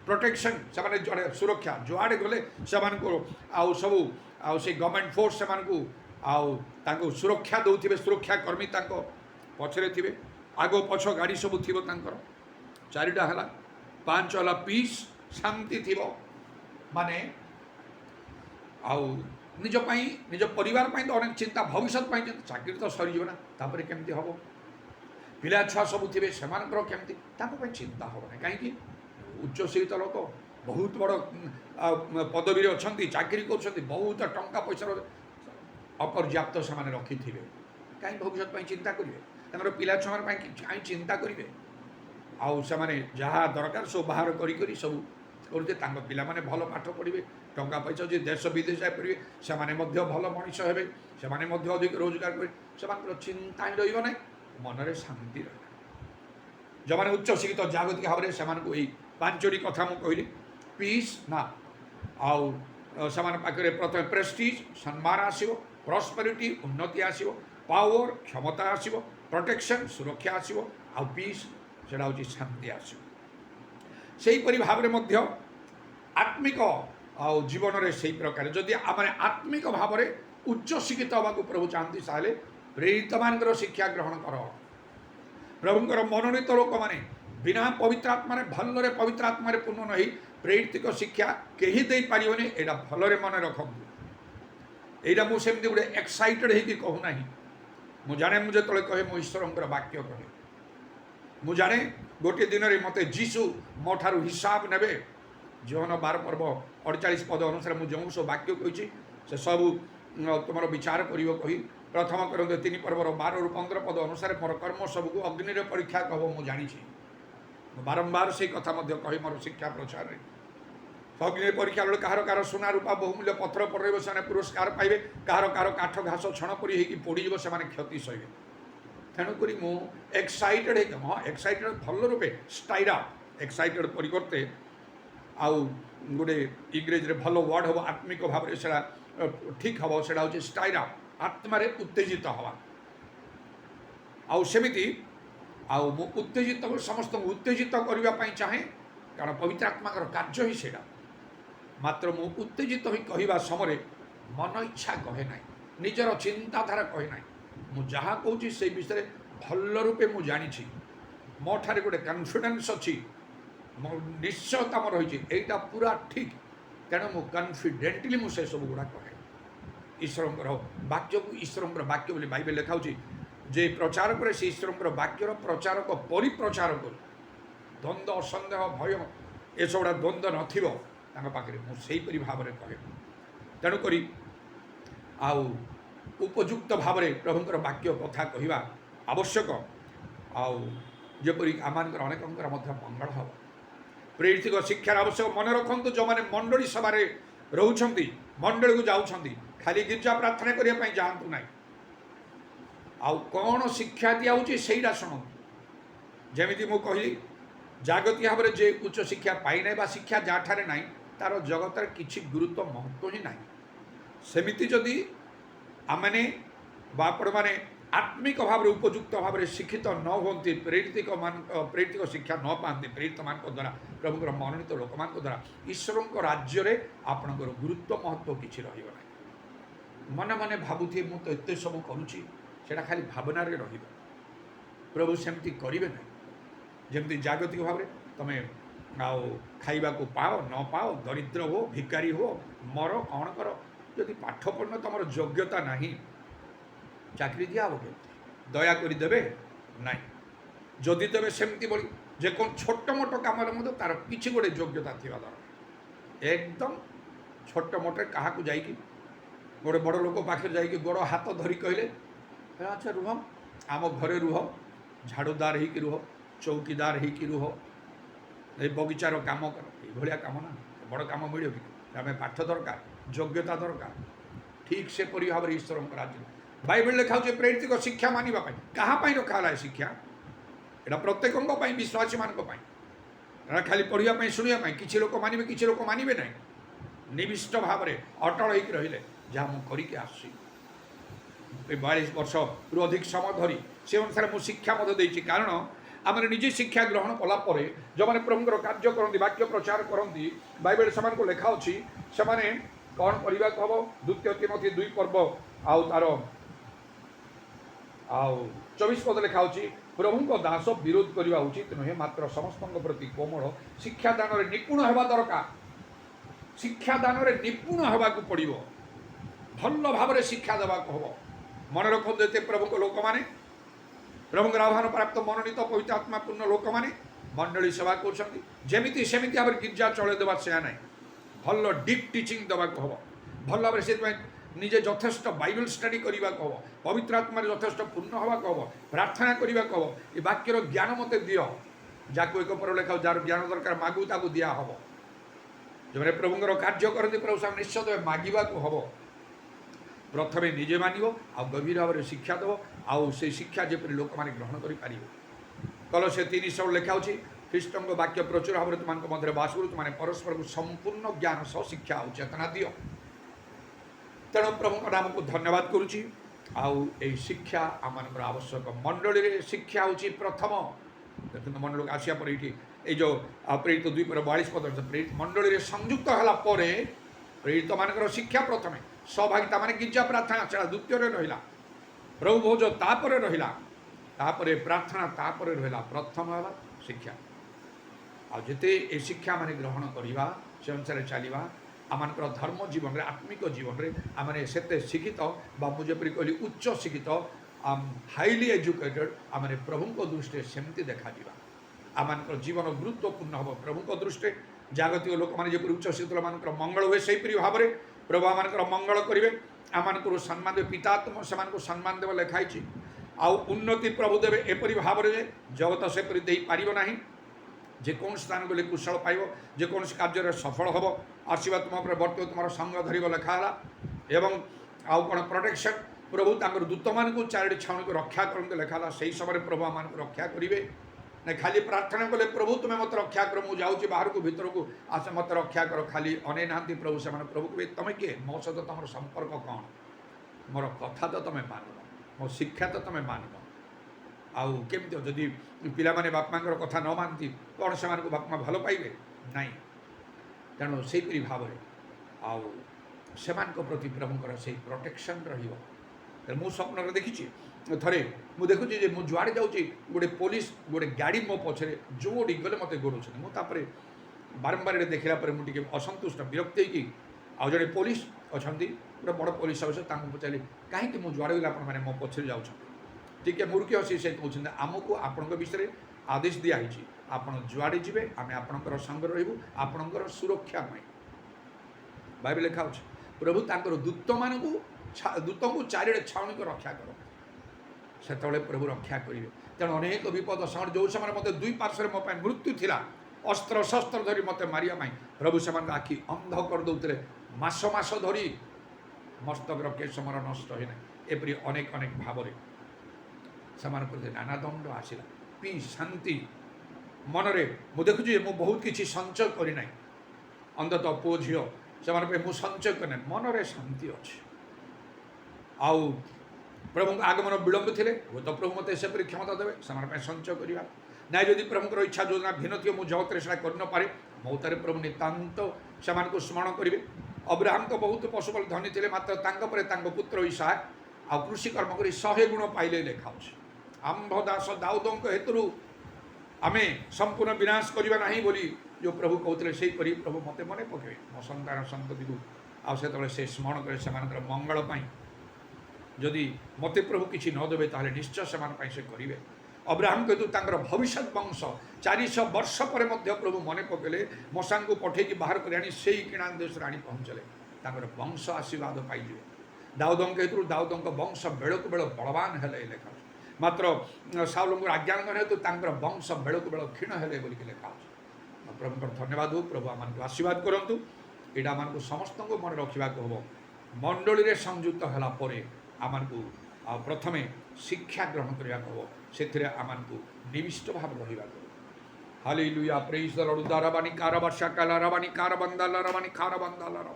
प्रोटेक्शन से जड़े सुरक्षा जुआड़े गले से आउ सब आउ से गवर्नमेंट फोर्स से सुरक्षा दौथे सुरक्षा कर्मी पछरे थे आग पछ गाड़ी सब थी 4टा है 5 है पीस शांति थी माने आउ निज पाई निज परिवार पाई तो अनेक चिंता भविष्य पाई चिंता चाकरी तो सरीज ना तापर केमती हम पिला छुआ सब थे से केमती चिंता हम ना कहीं उच्च शिक्षित लोक बहुत बड़ पदवी अच्छा चाकरी कर बहुत टंका पैसा अपर्याप्त से रखी थे कहीं भविष्य चिंता करेंगे पिला छुआ कहीं चिंता करेंगे आउ से जहाँ दरकार सब बाहर कर सब करते पिला माने भल पाठ पढ़े टंका पैसा जो देश विदेश जापरेंगे से भल मनीष हे से अधिक रोजगार करें चिंता ही रहा ना मनरे शांति रहा जो मैंने उच्च शिक्षित जागतिक भाव में से पांचटी कथा मुझे कहली पीस ना आउ से प्रथम प्रेस्टीज सम्मान आसो प्रॉस्पेरिटी उन्नति आसो पावर क्षमता आसो प्रोटेक्शन सुरक्षा आसो आउ पीस सेटा हूँ शांति आसो सेहीपरि भाव में आत्मिक जीवन में से प्रकार जदि आम आत्मिक भाव में उच्च शिक्षित होगा प्रभु चाहती साले प्रेरित मान शिक्षा ग्रहण कर प्रभुंर मनोनीत लोक मैंने बिना पवित्र आत्मा भल्ले पवित्र आत्मा पूर्ण नहीं प्रेरित शिक्षा कहीं दे पारनी यहाँ भलरे मन रखु यहाँ मुझे गोटे एक्साइटेड होगी कहूना मुझे जाने मुझे जो कहे मो ईश्वर वाक्य कहे मुझे जाने गोटे दिन में मत जीशु मो ठार हिसाब ने जीवन 12 पर्व 48 पद अनुसार मुझे जो सब वाक्य कही से सब तुम विचार कर कही प्रथम करते 3 पर्वर 12 ରୁ 15 पद अनुसार मोर कर्म सबको अग्नि रे परीक्षा कह मुझे जानी बारंबार से कथा कही मोर शिक्षा प्रचार में अग्नि परीक्षा बेले कहार कहार सुना रूपा बहुमूल्य पथर पड़े से पुरस्कार पाइबे कहार कहार काठ घास छण परी पोड़ीज से क्षति सहे तेणुक मु एक्साइटेड हाँ एक्साइटेड भल रूपे स्टाइरा एक्साइटेड परिवर्ते आउ गोटे इंग्रेजी भल वर्ड हम आत्मिक भाव में से ठीक हम से हूँ स्टाइरा आत्मारे उत्तेजित हवा आमती उत्तेजित समस्त उत्तेजित करने चाहे कारण पवित्र आत्मा कार्य ही सेटा मात्र मु उत्तेजित ही कहवा समय मन इच्छा कहे ना निजर चिंताधारा कहे ना मु जहाँ कहूँ से विषय भल रूपे मु जानी मो ठारे गोटे कॉन्फिडेंस अच्छी मो निश्चयता मोर रही है पूरा ठीक तेणु मु कॉन्फिडेंटली मुझे सब गुड़ा कहे ईश्वर वाक्य को ईश्वर वाक्य बोली बाइबल लिखा जे प्रचार करे से ईश्वर वाक्यर प्रचारक परिप्रचारक द्वंद्व असंदेह भय ये सब द्वंद्व नखे मुझे भाव में कहे तेणुक उपयुक्त भाव में प्रभुंर वाक्य कथा कहवा आवश्यक आउपरी आम अनेक मंगल हम प्रेरित शिक्षार आवश्यक मन रखु जो मैंने मंडली सभा रोच मंडली को जाऊँ खाली गिरजा प्रार्थना करने जातु ना आउ कौन शिक्षा दिखाऊँ से शुणु जमी मु कहली जागतिक भाव में जे उच्च शिक्षा पाई ना शिक्षा जहाँ ना तार जगतर किसी गुरुत्व महत्व ही ना सेमिति जदि आमने आपण मैंने आत्मिक भाव में उपयुक्त भाव में शिक्षित न होती प्रेरित शिक्षा न पाती प्रेरित मान द्वारा प्रभुर मनोनीत लोक मान द्वारा ईश्वर राज्य में आपणकर गुरुत्व महत्व किसी रहा मन मन भावुए मुझे तो एत सब करुँची सेटा खाली भावना रे रही प्रभु सेमती करेंगे ना जमी जागतिक भाव में तुम्हें खाइबा को पाओ न पाओ दरिद्र हो भिकारी हो मर कौन कर जदि पाठ पढ़न तुम योग्यता नहीं चाकरी दिया हो दया कर देवे ना जदि देवे सेमती बोली जे कौन छोट मोट कम तार किसी गोटे योग्यता थी दरकार एकदम छोट मोटे क्या जाकि गोटे बड़ लोक पाखे जाकि गोड़ हाथ धरी कहले अच्छा रुह आम घरे रुह झाड़ूदार हो रुह चौकीदार हो रुह ये बगीचार कम कर ये कम ना बड़ कम मिले कि आम पाठ दरकार योग्यता दरकार ठीक से परि भाव में ईश्वर राज्य बाइबल लिखा प्रेरित शिक्षा मानिबा क्या रखा है शिक्षा यहाँ प्रत्येक विश्वासी मान खाली पढ़ाई शुणापी किसी लोक मानवे किसी लोक मानवे ना निविष्ट भाव में अटल हो रही जहाँ मुझे करके 42 वर्ष रु अधिक समय धरी से अनुसार मुझे शिक्षा देती कारण आम निजे शिक्षा ग्रहण कलापर जो मैंने प्रभुंर कार्य करती वाक्य प्रचार करती बाइबल से लिखा अच्छी से कौन करने को हम 2 तिमोथी 2 पर्व आउ तार 24 पद लिखा प्रभु को दास विरोध करने उचित नुहे मात्र समस्त प्रति कोमल शिक्षादान निपुण होगा दरकार ଶିକ୍ଷାଦାନରେ ନିପୁଣ ହେବାକୁ ପଡ଼ିବ, ଭଲ ଭାବରେ ଶିକ୍ଷା ଦେବାକୁ ହେବ। ମନେ ରଖନ୍ତୁ, ଏତେ ପ୍ରଭୁଙ୍କ ଲୋକମାନେ, ପ୍ରଭୁଙ୍କର ଆହ୍ୱାନ ପ୍ରାପ୍ତ ମନୋନୀତ ପବିତ୍ର ଆତ୍ମାପୂର୍ଣ୍ଣ ଲୋକମାନେ ମଣ୍ଡଳୀ ସେବା କରୁଛନ୍ତି। ଯେମିତି ସେମିତି ଭାବରେ ଗିର୍ଜା ଚଳେଇ ଦେବା ସେୟା ନାହିଁ, ଭଲ ଡିପ୍ ଟିଚିଂ ଦେବାକୁ ହେବ, ଭଲ ଭାବରେ ସେଥିପାଇଁ ନିଜେ ଯଥେଷ୍ଟ ବାଇବେଲ ଷ୍ଟଡି କରିବାକୁ ହେବ, ପବିତ୍ର ଆତ୍ମାରେ ଯଥେଷ୍ଟ ପୂର୍ଣ୍ଣ ହେବାକୁ ହେବ, ପ୍ରାର୍ଥନା କରିବାକୁ ହେବ। ଏ ବାକ୍ୟର ଜ୍ଞାନ ମୋତେ ଦିଅ, ଯାହାକୁ ଏକ ପର ଲେଖାଉ, ଯାହାର ଜ୍ଞାନ ଦରକାର ମାଗୁ ତାକୁ ଦିଆହେବ। ଯେଉଁମାନେ ପ୍ରଭୁଙ୍କର କାର୍ଯ୍ୟ କରନ୍ତି ପ୍ରଭୁ ସାମନେ ନିଶ୍ଚୟ ମାଗିବାକୁ ହେବ। ପ୍ରଥମେ ନିଜେ ମାନିବ, ଆଉ ଗଭୀର ଭାବରେ ଶିକ୍ଷା ଦେବ, ଆଉ ସେଇ ଶିକ୍ଷା ଯେପରି ଲୋକମାନେ ଗ୍ରହଣ କରିପାରିବେ। କଲୋସ୍ୟ 3:16 ଲେଖା ହେଉଛି, ଖ୍ରୀଷ୍ଟଙ୍କ ବାକ୍ୟ ପ୍ରଚୁର ଭାବରେ ତୁମମାନଙ୍କ ମଧ୍ୟରେ ବାସ କରୁ, ତୁମମାନେ ପରସ୍ପରକୁ ସମ୍ପୂର୍ଣ୍ଣ ଜ୍ଞାନ ସହ ଶିକ୍ଷା ଆଉ ଚେତନା ଦିଅ। ତେଣୁ ପ୍ରଭୁଙ୍କ ନାମକୁ ଧନ୍ୟବାଦ କରୁଛି। ଆଉ ଏହି ଶିକ୍ଷା ଆମମାନଙ୍କର ଆବଶ୍ୟକ। ମଣ୍ଡଳୀରେ ଶିକ୍ଷା ହେଉଛି ପ୍ରଥମ। ଦେଖନ୍ତୁ, ମଣ୍ଡଳୀକୁ ଆସିବା ପରେ ଏଇଠି ଏଇ ଯେଉଁ ପ୍ରେରିତ 2:42 ମଣ୍ଡଳୀରେ ସଂଯୁକ୍ତ ହେଲା ପରେ ପ୍ରେରିତମାନଙ୍କର ଶିକ୍ଷା ପ୍ରଥମେ, ସହଭାଗିତା ମାନେ ଗିର୍ଜା ପ୍ରାର୍ଥନା ସେଟା ଦ୍ୱିତୀୟରେ ରହିଲା, ପ୍ରଭୁ ଭୋଜ ତାପରେ ରହିଲା, ତାପରେ ପ୍ରାର୍ଥନା ତାପରେ ରହିଲା, ପ୍ରଥମ ହେଲା ଶିକ୍ଷା। ଆଉ ଯେତେ ଏ ଶିକ୍ଷା ମାନେ ଗ୍ରହଣ କରିବା, ସେ ଅନୁସାରେ ଚାଲିବା, ଆମମାନଙ୍କର ଧର୍ମ ଜୀବନରେ, ଆତ୍ମିକ ଜୀବନରେ ଆମେ ସେତେ ଶିକ୍ଷିତ, ବା ମୁଁ ଯେପରି କହିଲି ଉଚ୍ଚ ଶିକ୍ଷିତ, ହାଇଲି ଏଜୁକେଟେଡ଼, ଆମେ ପ୍ରଭୁଙ୍କ ଦୃଷ୍ଟିରେ ସେମିତି ଦେଖାଯିବା। ଆମମାନଙ୍କର ଜୀବନ ଗୁରୁତ୍ୱପୂର୍ଣ୍ଣ ହେବ ପ୍ରଭୁଙ୍କ ଦୃଷ୍ଟିରେ। ଜାଗତିକ ଲୋକମାନେ ଯେପରି ଉଚ୍ଚ ଶିକ୍ଷିତ ମାନଙ୍କର ମଙ୍ଗଳ ହୁଏ, ସେହିପରି ଭାବରେ ପ୍ରଭୁ ଆମମାନଙ୍କର ମଙ୍ଗଳ କରିବେ, ଆମମାନଙ୍କର ସମ୍ମାନ ଦେବେ। ପିତାତ୍ମ ସେମାନଙ୍କୁ ସମ୍ମାନ ଦେବ ଲେଖା ହେଇଛି। ଆଉ ଉନ୍ନତି ପ୍ରଭୁ ଦେବେ ଏପରି ଭାବରେ ଯେ ଜଗତ ସେପରି ଦେଇପାରିବ ନାହିଁ। ଯେକୌଣସି ସ୍ଥାନ ଗଲେ କୁଶଳ ପାଇବ, ଯେକୌଣସି କାର୍ଯ୍ୟରେ ସଫଳ ହେବ, ଆସିବା ତୁମ ଉପରେ ବର୍ତ୍ତିବ, ତୁମର ସଙ୍ଗ ଧରିବ ଲେଖା ହେଲା। ଏବଂ ଆଉ କ'ଣ ପ୍ରୋଟେକ୍ସନ୍, ପ୍ରଭୁ ତାଙ୍କର ଦୂତମାନଙ୍କୁ ଚାରିଟି ଛାଉଣିକୁ ରକ୍ଷା କରନ୍ତି ଲେଖା ହେଲା। ସେହି ସମୟରେ ପ୍ରଭୁ ଆମମାନଙ୍କୁ ରକ୍ଷା କରିବେ। ନା ଖାଲି ପ୍ରାର୍ଥନା କଲେ ପ୍ରଭୁ ତୁମେ ମୋତେ ରକ୍ଷା କର, ମୁଁ ଯାଉଛି ବାହାରକୁ ଭିତରକୁ, ଆସ ମୋତେ ରକ୍ଷା କର, ଖାଲି ଅନେଇ ନାହାନ୍ତି ପ୍ରଭୁ। ସେମାନେ ପ୍ରଭୁ କହିବେ, ତମେ କିଏ, ମୋ ସହିତ ତୁମର ସମ୍ପର୍କ କ'ଣ, ମୋର କଥା ତ ତୁମେ ମାନୁନ, ମୋ ଶିକ୍ଷା ତ ତୁମେ ମାନୁନ। ଆଉ କେମିତି ଯଦି ପିଲାମାନେ ବାପା ମାଙ୍କର କଥା ନ ମାନନ୍ତି, କ'ଣ ସେମାନଙ୍କୁ ବାପା ମା ଭଲ ପାଇବେ? ନାହିଁ। ତେଣୁ ସେହିପରି ଭାବରେ ଆଉ ସେମାନଙ୍କ ପ୍ରତି ପ୍ରଭୁଙ୍କର ସେଇ ପ୍ରୋଟେକ୍ସନ୍ ରହିବ। ମୁଁ ସ୍ୱପ୍ନରେ ଦେଖିଛି, ଥରେ ମୁଁ ଦେଖୁଛି ଯେ ମୁଁ ଯୁଆଡ଼େ ଯାଉଛି ଗୋଟେ ପୋଲିସ ଗୋଟେ ଗାଡ଼ି ମୋ ପଛରେ ଯେଉଁଠି ଗଲେ ମୋତେ ଗୋଡ଼ଉଛନ୍ତି। ମୁଁ ତାପରେ ବାରମ୍ବାର ଦେଖିଲା ପରେ ମୁଁ ଟିକେ ଅସନ୍ତୁଷ୍ଟ, ବିରକ୍ତ ହେଇକି, ଆଉ ଜଣେ ପୋଲିସ ଅଛନ୍ତି, ଗୋଟେ ବଡ଼ ପୋଲିସ ଅଫିସର, ତାଙ୍କୁ ପଚାରିଲି କାହିଁକି ମୁଁ ଯୁଆଡ଼େ ଗଲେ ଆପଣମାନେ ମୋ ପଛରେ ଯାଉଛନ୍ତି? ଟିକେ ମୁରୁକି ହସି ସେ କହୁଛନ୍ତି, ଆମକୁ ଆପଣଙ୍କ ବିଷୟରେ ଆଦେଶ ଦିଆହେଇଛି, ଆପଣ ଯୁଆଡ଼େ ଯିବେ ଆମେ ଆପଣଙ୍କର ସାଙ୍ଗରେ ରହିବୁ, ଆପଣଙ୍କର ସୁରକ୍ଷା ପାଇଁ। ବାଇବେଲ ଲେଖା ଅଛି, ପ୍ରଭୁ ତାଙ୍କର ଦୂତଙ୍କୁ ଚାରିଆଡ଼େ ଛାଉଣିକୁ ରକ୍ଷା କରନ୍ତି। ସେତେବେଳେ ପ୍ରଭୁ ରକ୍ଷା କରିବେ। ତେଣୁ ଅନେକ ବିପଦ ସମୟରେ ଯେଉଁ ସମୟରେ ମୋତେ ଦୁଇ ପାର୍ଶ୍ୱରେ ମୋ ପାଇଁ ମୃତ୍ୟୁ ଥିଲା, ଅସ୍ତ୍ର ଶସ୍ତ୍ର ଧରି ମୋତେ ମାରିବା ପାଇଁ, ପ୍ରଭୁ ସେମାନଙ୍କ ଆଖି ଅନ୍ଧ କରିଦେଉଥିଲେ। ମାସ ମାସ ଧରି ମସ୍ତକର କେଶ ମୋର ନଷ୍ଟ ହୋଇନାହିଁ। ଏପରି ଅନେକ ଅନେକ ଭାବରେ ସେମାନଙ୍କ ପ୍ରତି ନାନା ଦଣ୍ଡ ଆସିଲା। ଶାନ୍ତି ମନରେ ମୁଁ ଦେଖୁଛି ଯେ ମୁଁ ବହୁତ କିଛି ସଞ୍ଚୟ କରିନାହିଁ। ଅନ୍ତତଃ ପୁଅ ଝିଅ ସେମାନଙ୍କ ପାଇଁ ମୁଁ ସଞ୍ଚୟ କରିନାହିଁ, ମନରେ ଶାନ୍ତି ଅଛି। ଆଉ ପ୍ରଭୁଙ୍କ ଆଗମନ ବିଳମ୍ବ ଥିଲେ ହୁଏତ ପ୍ରଭୁ ମୋତେ ସେପରି କ୍ଷମତା ଦେବେ ସେମାନଙ୍କ ପାଇଁ ସଞ୍ଚୟ କରିବା। ନାଇଁ, ଯଦି ପ୍ରଭୁଙ୍କର ଇଚ୍ଛା ଯୋଜନା ଭିନ୍ନ ଥିବ, ମୁଁ ଜଗତରେ ସେଟା କରିନପାରେ, ମଉତାରେ ପ୍ରଭୁ ନିତାନ୍ତ ସେମାନଙ୍କୁ ସ୍ମରଣ କରିବେ। ଅବ୍ରାହମ ତ ବହୁତ ପଶୁବଳ ଧନୀ ଥିଲେ, ମାତ୍ର ତାଙ୍କ ପରେ ତାଙ୍କ ପୁତ୍ର ଇସାକ ଆଉ କୃଷି କର୍ମ କରି 100 ଗୁଣ ପାଇଲେ ଲେଖା ଅଛି। ଆମ୍ଭ ଦାସ ଦାଉଦଙ୍କ ହେତୁରୁ ଆମେ ସମ୍ପୂର୍ଣ୍ଣ ବିନାଶ କରିବା ନାହିଁ ବୋଲି ଯେଉଁ ପ୍ରଭୁ କହୁଥିଲେ, ସେହିପରି ପ୍ରଭୁ ମୋତେ ମନେ ପକାଇବେ ମୋ ସନ୍ତାନ ସନ୍ତତିକୁ। ଆଉ ସେତେବେଳେ ସେ ସ୍ମରଣ করে ସେମାନଙ୍କର ମଙ୍ଗଳ ପାଇଁ। ଯଦି ମୋତେ ପ୍ରଭୁ କିଛି ନ ଦେବେ ତାହେଲେ ନିଶ୍ଚୟ ସେମାନଙ୍କ ପାଇଁ ସେ କରିବେ। ଅବ୍ରାହମ କିନ୍ତୁ ତାଙ୍କର ଭବିଷ୍ୟତ ବଂଶ 400 ବର୍ଷ ପରେ ମଧ୍ୟ ପ୍ରଭୁ ମନେ ପକାଇଲେ, ମଶାଙ୍କୁ ପଠେଇକି ବାହାର କରି ଆଣି ସେଇ କିଣାନ ଦେଶରେ ଆଣି ପହଞ୍ଚିଲେ। ତାଙ୍କର ବଂଶ ଆଶୀର୍ବାଦ ପାଇଯିବେ। ଦାଉଦଙ୍କ ହେତୁରୁ ଦାଉଦଙ୍କ ବଂଶ ବେଳକୁ ବେଳ ବଳବାନ ହେଲେ ଲେଖା ଅଛି। ମାତ୍ର ସାଉଲଙ୍କର ଆଜ୍ଞାନଗର ହେତୁ ତାଙ୍କର ବଂଶ ବେଳକୁ ବେଳ କ୍ଷୀଣ ହେଲେ ବୋଲିକି ଲେଖା ଅଛି। ପ୍ରଭୁଙ୍କର ଧନ୍ୟବାଦ ହଉ। ପ୍ରଭୁ ଆମମାନଙ୍କୁ ଆଶୀର୍ବାଦ କରନ୍ତୁ। ଏଇଟା ଆମମାନଙ୍କୁ ସମସ୍ତଙ୍କୁ ମନେ ରଖିବାକୁ ହେବ। ମଣ୍ଡଳୀରେ ସଂଯୁକ୍ତ ହେଲା ପରେ ଆମମାନଙ୍କୁ ପ୍ରଥମେ ଶିକ୍ଷା ଗ୍ରହଣ କରିବାକୁ ହେବ, ସେଥିରେ ଆମମାନଙ୍କୁ ନିବିଷ୍ଟ ଭାବରେ ରହିବାକୁ ହେବ। ହାଲେଲୁୟା, ପ୍ରେଜ୍ ଦ ଲର୍ଡ। ଉଦାରବାଣୀ କାରବାଶା କାଲାରବାଣୀ କାରବନ୍ଦାଲରବାଣୀ ଖାରବନ୍ଦାଲର।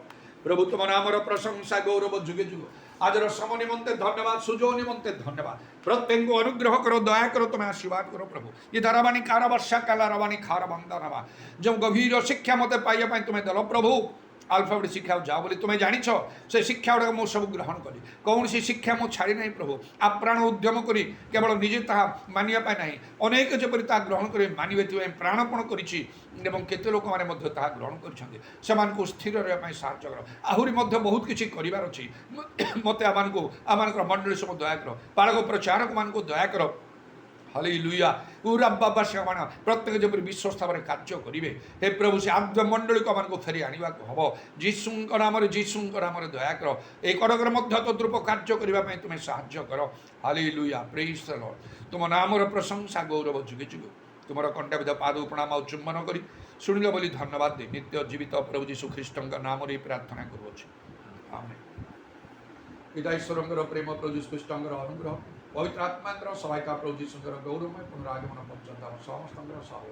ପ୍ରଭୁ ତୁମ ନାମର ପ୍ରଶଂସା ଗୌରବ ଯୁଗେ ଯୁଗ। ଆଜର ସମ ନିମନ୍ତେ ଧନ୍ୟବାଦ, ସୁଯୋଗ ନିମନ୍ତେ ଧନ୍ୟବାଦ। ପ୍ରତ୍ୟେକଙ୍କୁ ଅନୁଗ୍ରହ କର, ଦୟା କର, ତୁମେ ଆଶୀର୍ବାଦ କର ପ୍ରଭୁ। ଇ ଧାରାବାଣୀ କାରବାଶା କାଲାରବାଣୀ ଖାରବନ୍ଦାଲର। ଯେଉଁ ଗଭୀର ଶିକ୍ଷା ମୋତେ ପାଇବା ପାଇଁ ତୁମେ ଦେଲ ପ୍ରଭୁ, ଆଲଫାବେଟ୍ ଶିକ୍ଷା ଯାଅ ବୋଲି ତୁମେ ଜାଣିଛ ସେ ଶିକ୍ଷା ଗୁଡ଼ାକ ମୁଁ ସବୁ ଗ୍ରହଣ କଲି କୌଣସି ଶିକ୍ଷା ମୁଁ ଛାଡ଼ି ନାହିଁ ପ୍ରଭୁ ଆପ୍ରାଣ ଉଦ୍ୟମ କରି କେବଳ ନିଜେ ତାହା ମାନିବା ପାଇଁ ନାହିଁ ଅନେକ ଯେପରି ତାହା ଗ୍ରହଣ କରି ମାନିବେ ଏଥିପାଇଁ ପ୍ରାଣପଣ କରିଛି ଏବଂ କେତେ ଲୋକମାନେ ମଧ୍ୟ ତାହା ଗ୍ରହଣ କରିଛନ୍ତି ସେମାନଙ୍କୁ ସ୍ଥିର ରହିବା ପାଇଁ ସାହାଯ୍ୟ କର ଆହୁରି ମଧ୍ୟ ବହୁତ କିଛି କରିବାର ଅଛି ମୋତେ ଆମମାନଙ୍କର ମଣ୍ଡଳୀ ସବୁ ଦୟାକର ବାଳକ ପ୍ରଚାରକମାନଙ୍କୁ ଦୟାକର ହାଲେଲୁୟା ପୁରା ବାବା ସେମାନେ ପ୍ରତ୍ୟେକ ଯେପରି ବିଶ୍ୱସ୍ତ ଭାବରେ କାର୍ଯ୍ୟ କରିବେ ହେ ପ୍ରଭୁ ସେ ଆଦ୍ୟ ମଣ୍ଡଳୀକୁ ଆମମାନଙ୍କୁ ଫେରି ଆଣିବାକୁ ହେବ ଯୀଶୁଙ୍କ ନାମରେ ଦୟାକର এই କଡ଼କରେ ମଧ୍ୟ ତଦ୍ରୂପ କାର୍ଯ୍ୟ କରିବା ପାଇଁ ତୁମେ ସାହାଯ୍ୟ କର ହାଲେଲୁୟା ପ୍ରେଜ୍ ଦ ଲର୍ଡ ତୁମ ନାମର ପ୍ରଶଂସା ଗୌରବ ଯୁଗେ ଯୁଗ ତୁମର କଣ୍ଟାବିଧ ପାଦ ପ୍ରଣାମ ଆଉ ଚୁମ୍ବନ କରି ଶୁଣିଲ ବୋଲି ଧନ୍ୟବାଦ ଦେ ନିତ୍ୟ ଜୀବିତ ପ୍ରଭୁ ଯୀଶୁ ଖ୍ରୀଷ୍ଟଙ୍କ ନାମରେ ପ୍ରାର୍ଥନା କରୁଅଛି ଆମେନ୍ ପିତା ଈଶ୍ୱରଙ୍କର ପ୍ରେମ ପ୍ରଭୁ ଯୀଶୁ ଖ୍ରୀଷ୍ଟଙ୍କର ଅନୁଗ୍ରହ ପବିତ୍ର ଆତ୍ମାଙ୍କର ସହାୟତା ପ୍ରଭୁ ଯୀଶୁଙ୍କର ଗୌରବମୟ ପୁନରାଗମନ ପର୍ଯ୍ୟନ୍ତ ଆମ ସମସ୍ତଙ୍କର ସହ